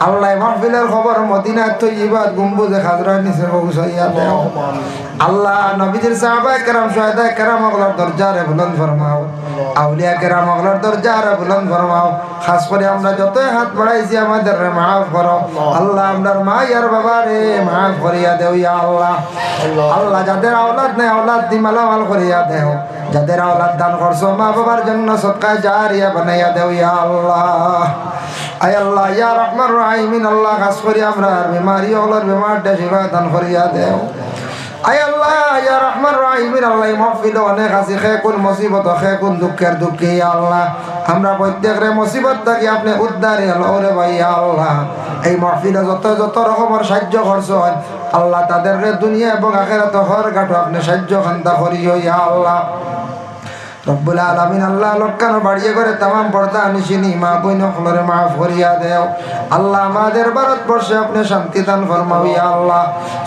আল্লাহ মাহফিলের খবর মদিনার তৈয়বাত গম্বুজে খাজরার নিচে পৌঁছাইয়া দাও। আল্লাহ নবীদের সাহাবায়ে কেরাম শুহাদায়ে কেরাম ওগুলোর দরজারে বুলন্দ ফরমাও। আউলিয়া কেরাম ওগুলোর দরজারে বুলন্দ ফরমাও। খাস করে আমরা যতই হাত বাড়াইছি আমাদের মাফ করো আল্লাহ। আমরার মা আর বাবা রে মাফ করিয়া দেও ইয়া আল্লাহ। আল্লাহ যাদের আওলাদ নেই আওলাদ দি মালামাল করিয়া দেও। যাদের আওলাদ দান করছো মা বাবার জন্য সদকা জারিয়া বানাইয়া দেও ইয়া আল্লাহ। আয় আল্লাহ ইয়া রহমান রাহিমিন আল্লাহ খাস করে আমরা বিমারি ওগুলোর বিমারটা শিফা দান করিয়া দেও। আয় আল্লাহ ইয়া রহমান রাহিমিন আল্লাহ মাহফিল অনেক আছে খেকুন মুসিবত খেকুন দুঃখের দুঃখে ইয়া আল্লাহ। আমরা প্রত্যেকের মুসিবত থেকে আপনি উদ্ধারে ওরে ভাই ইয়া আল্লাহ। এই মাহফিলে যত রকমের সাহায্য করছেন আল্লাহ তাদের দুনিয়া এবং আখিরাত হর ঘাটো আপনি সাহায্য খান্তা করিও ইয়া আল্লাহ রব্বুল আলামিন। আল্লাহ লক্কানো বাড়িয়ে করে তামাম পর্দা আনিসিনি মা বইন হলরে মাফ করিয়া দেও আল্লাহ। আমাদের ভারতবর্ষে আপনি শান্তি দান ফরমাও ইয়া আল্লাহ।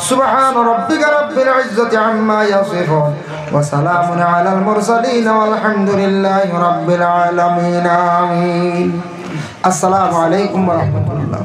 সুবহান রাব্বিকা রাব্বিল ইজ্জাতি আম্মা ইয়াসিফুন ওয়া সালামুন আলাল মুরসালিন ওয়ালহামদুলিল্লাহি রাব্বিল আলামিন। আমিন। আসসালামু আলাইকুম ওয়া রাহমাতুল্লাহ।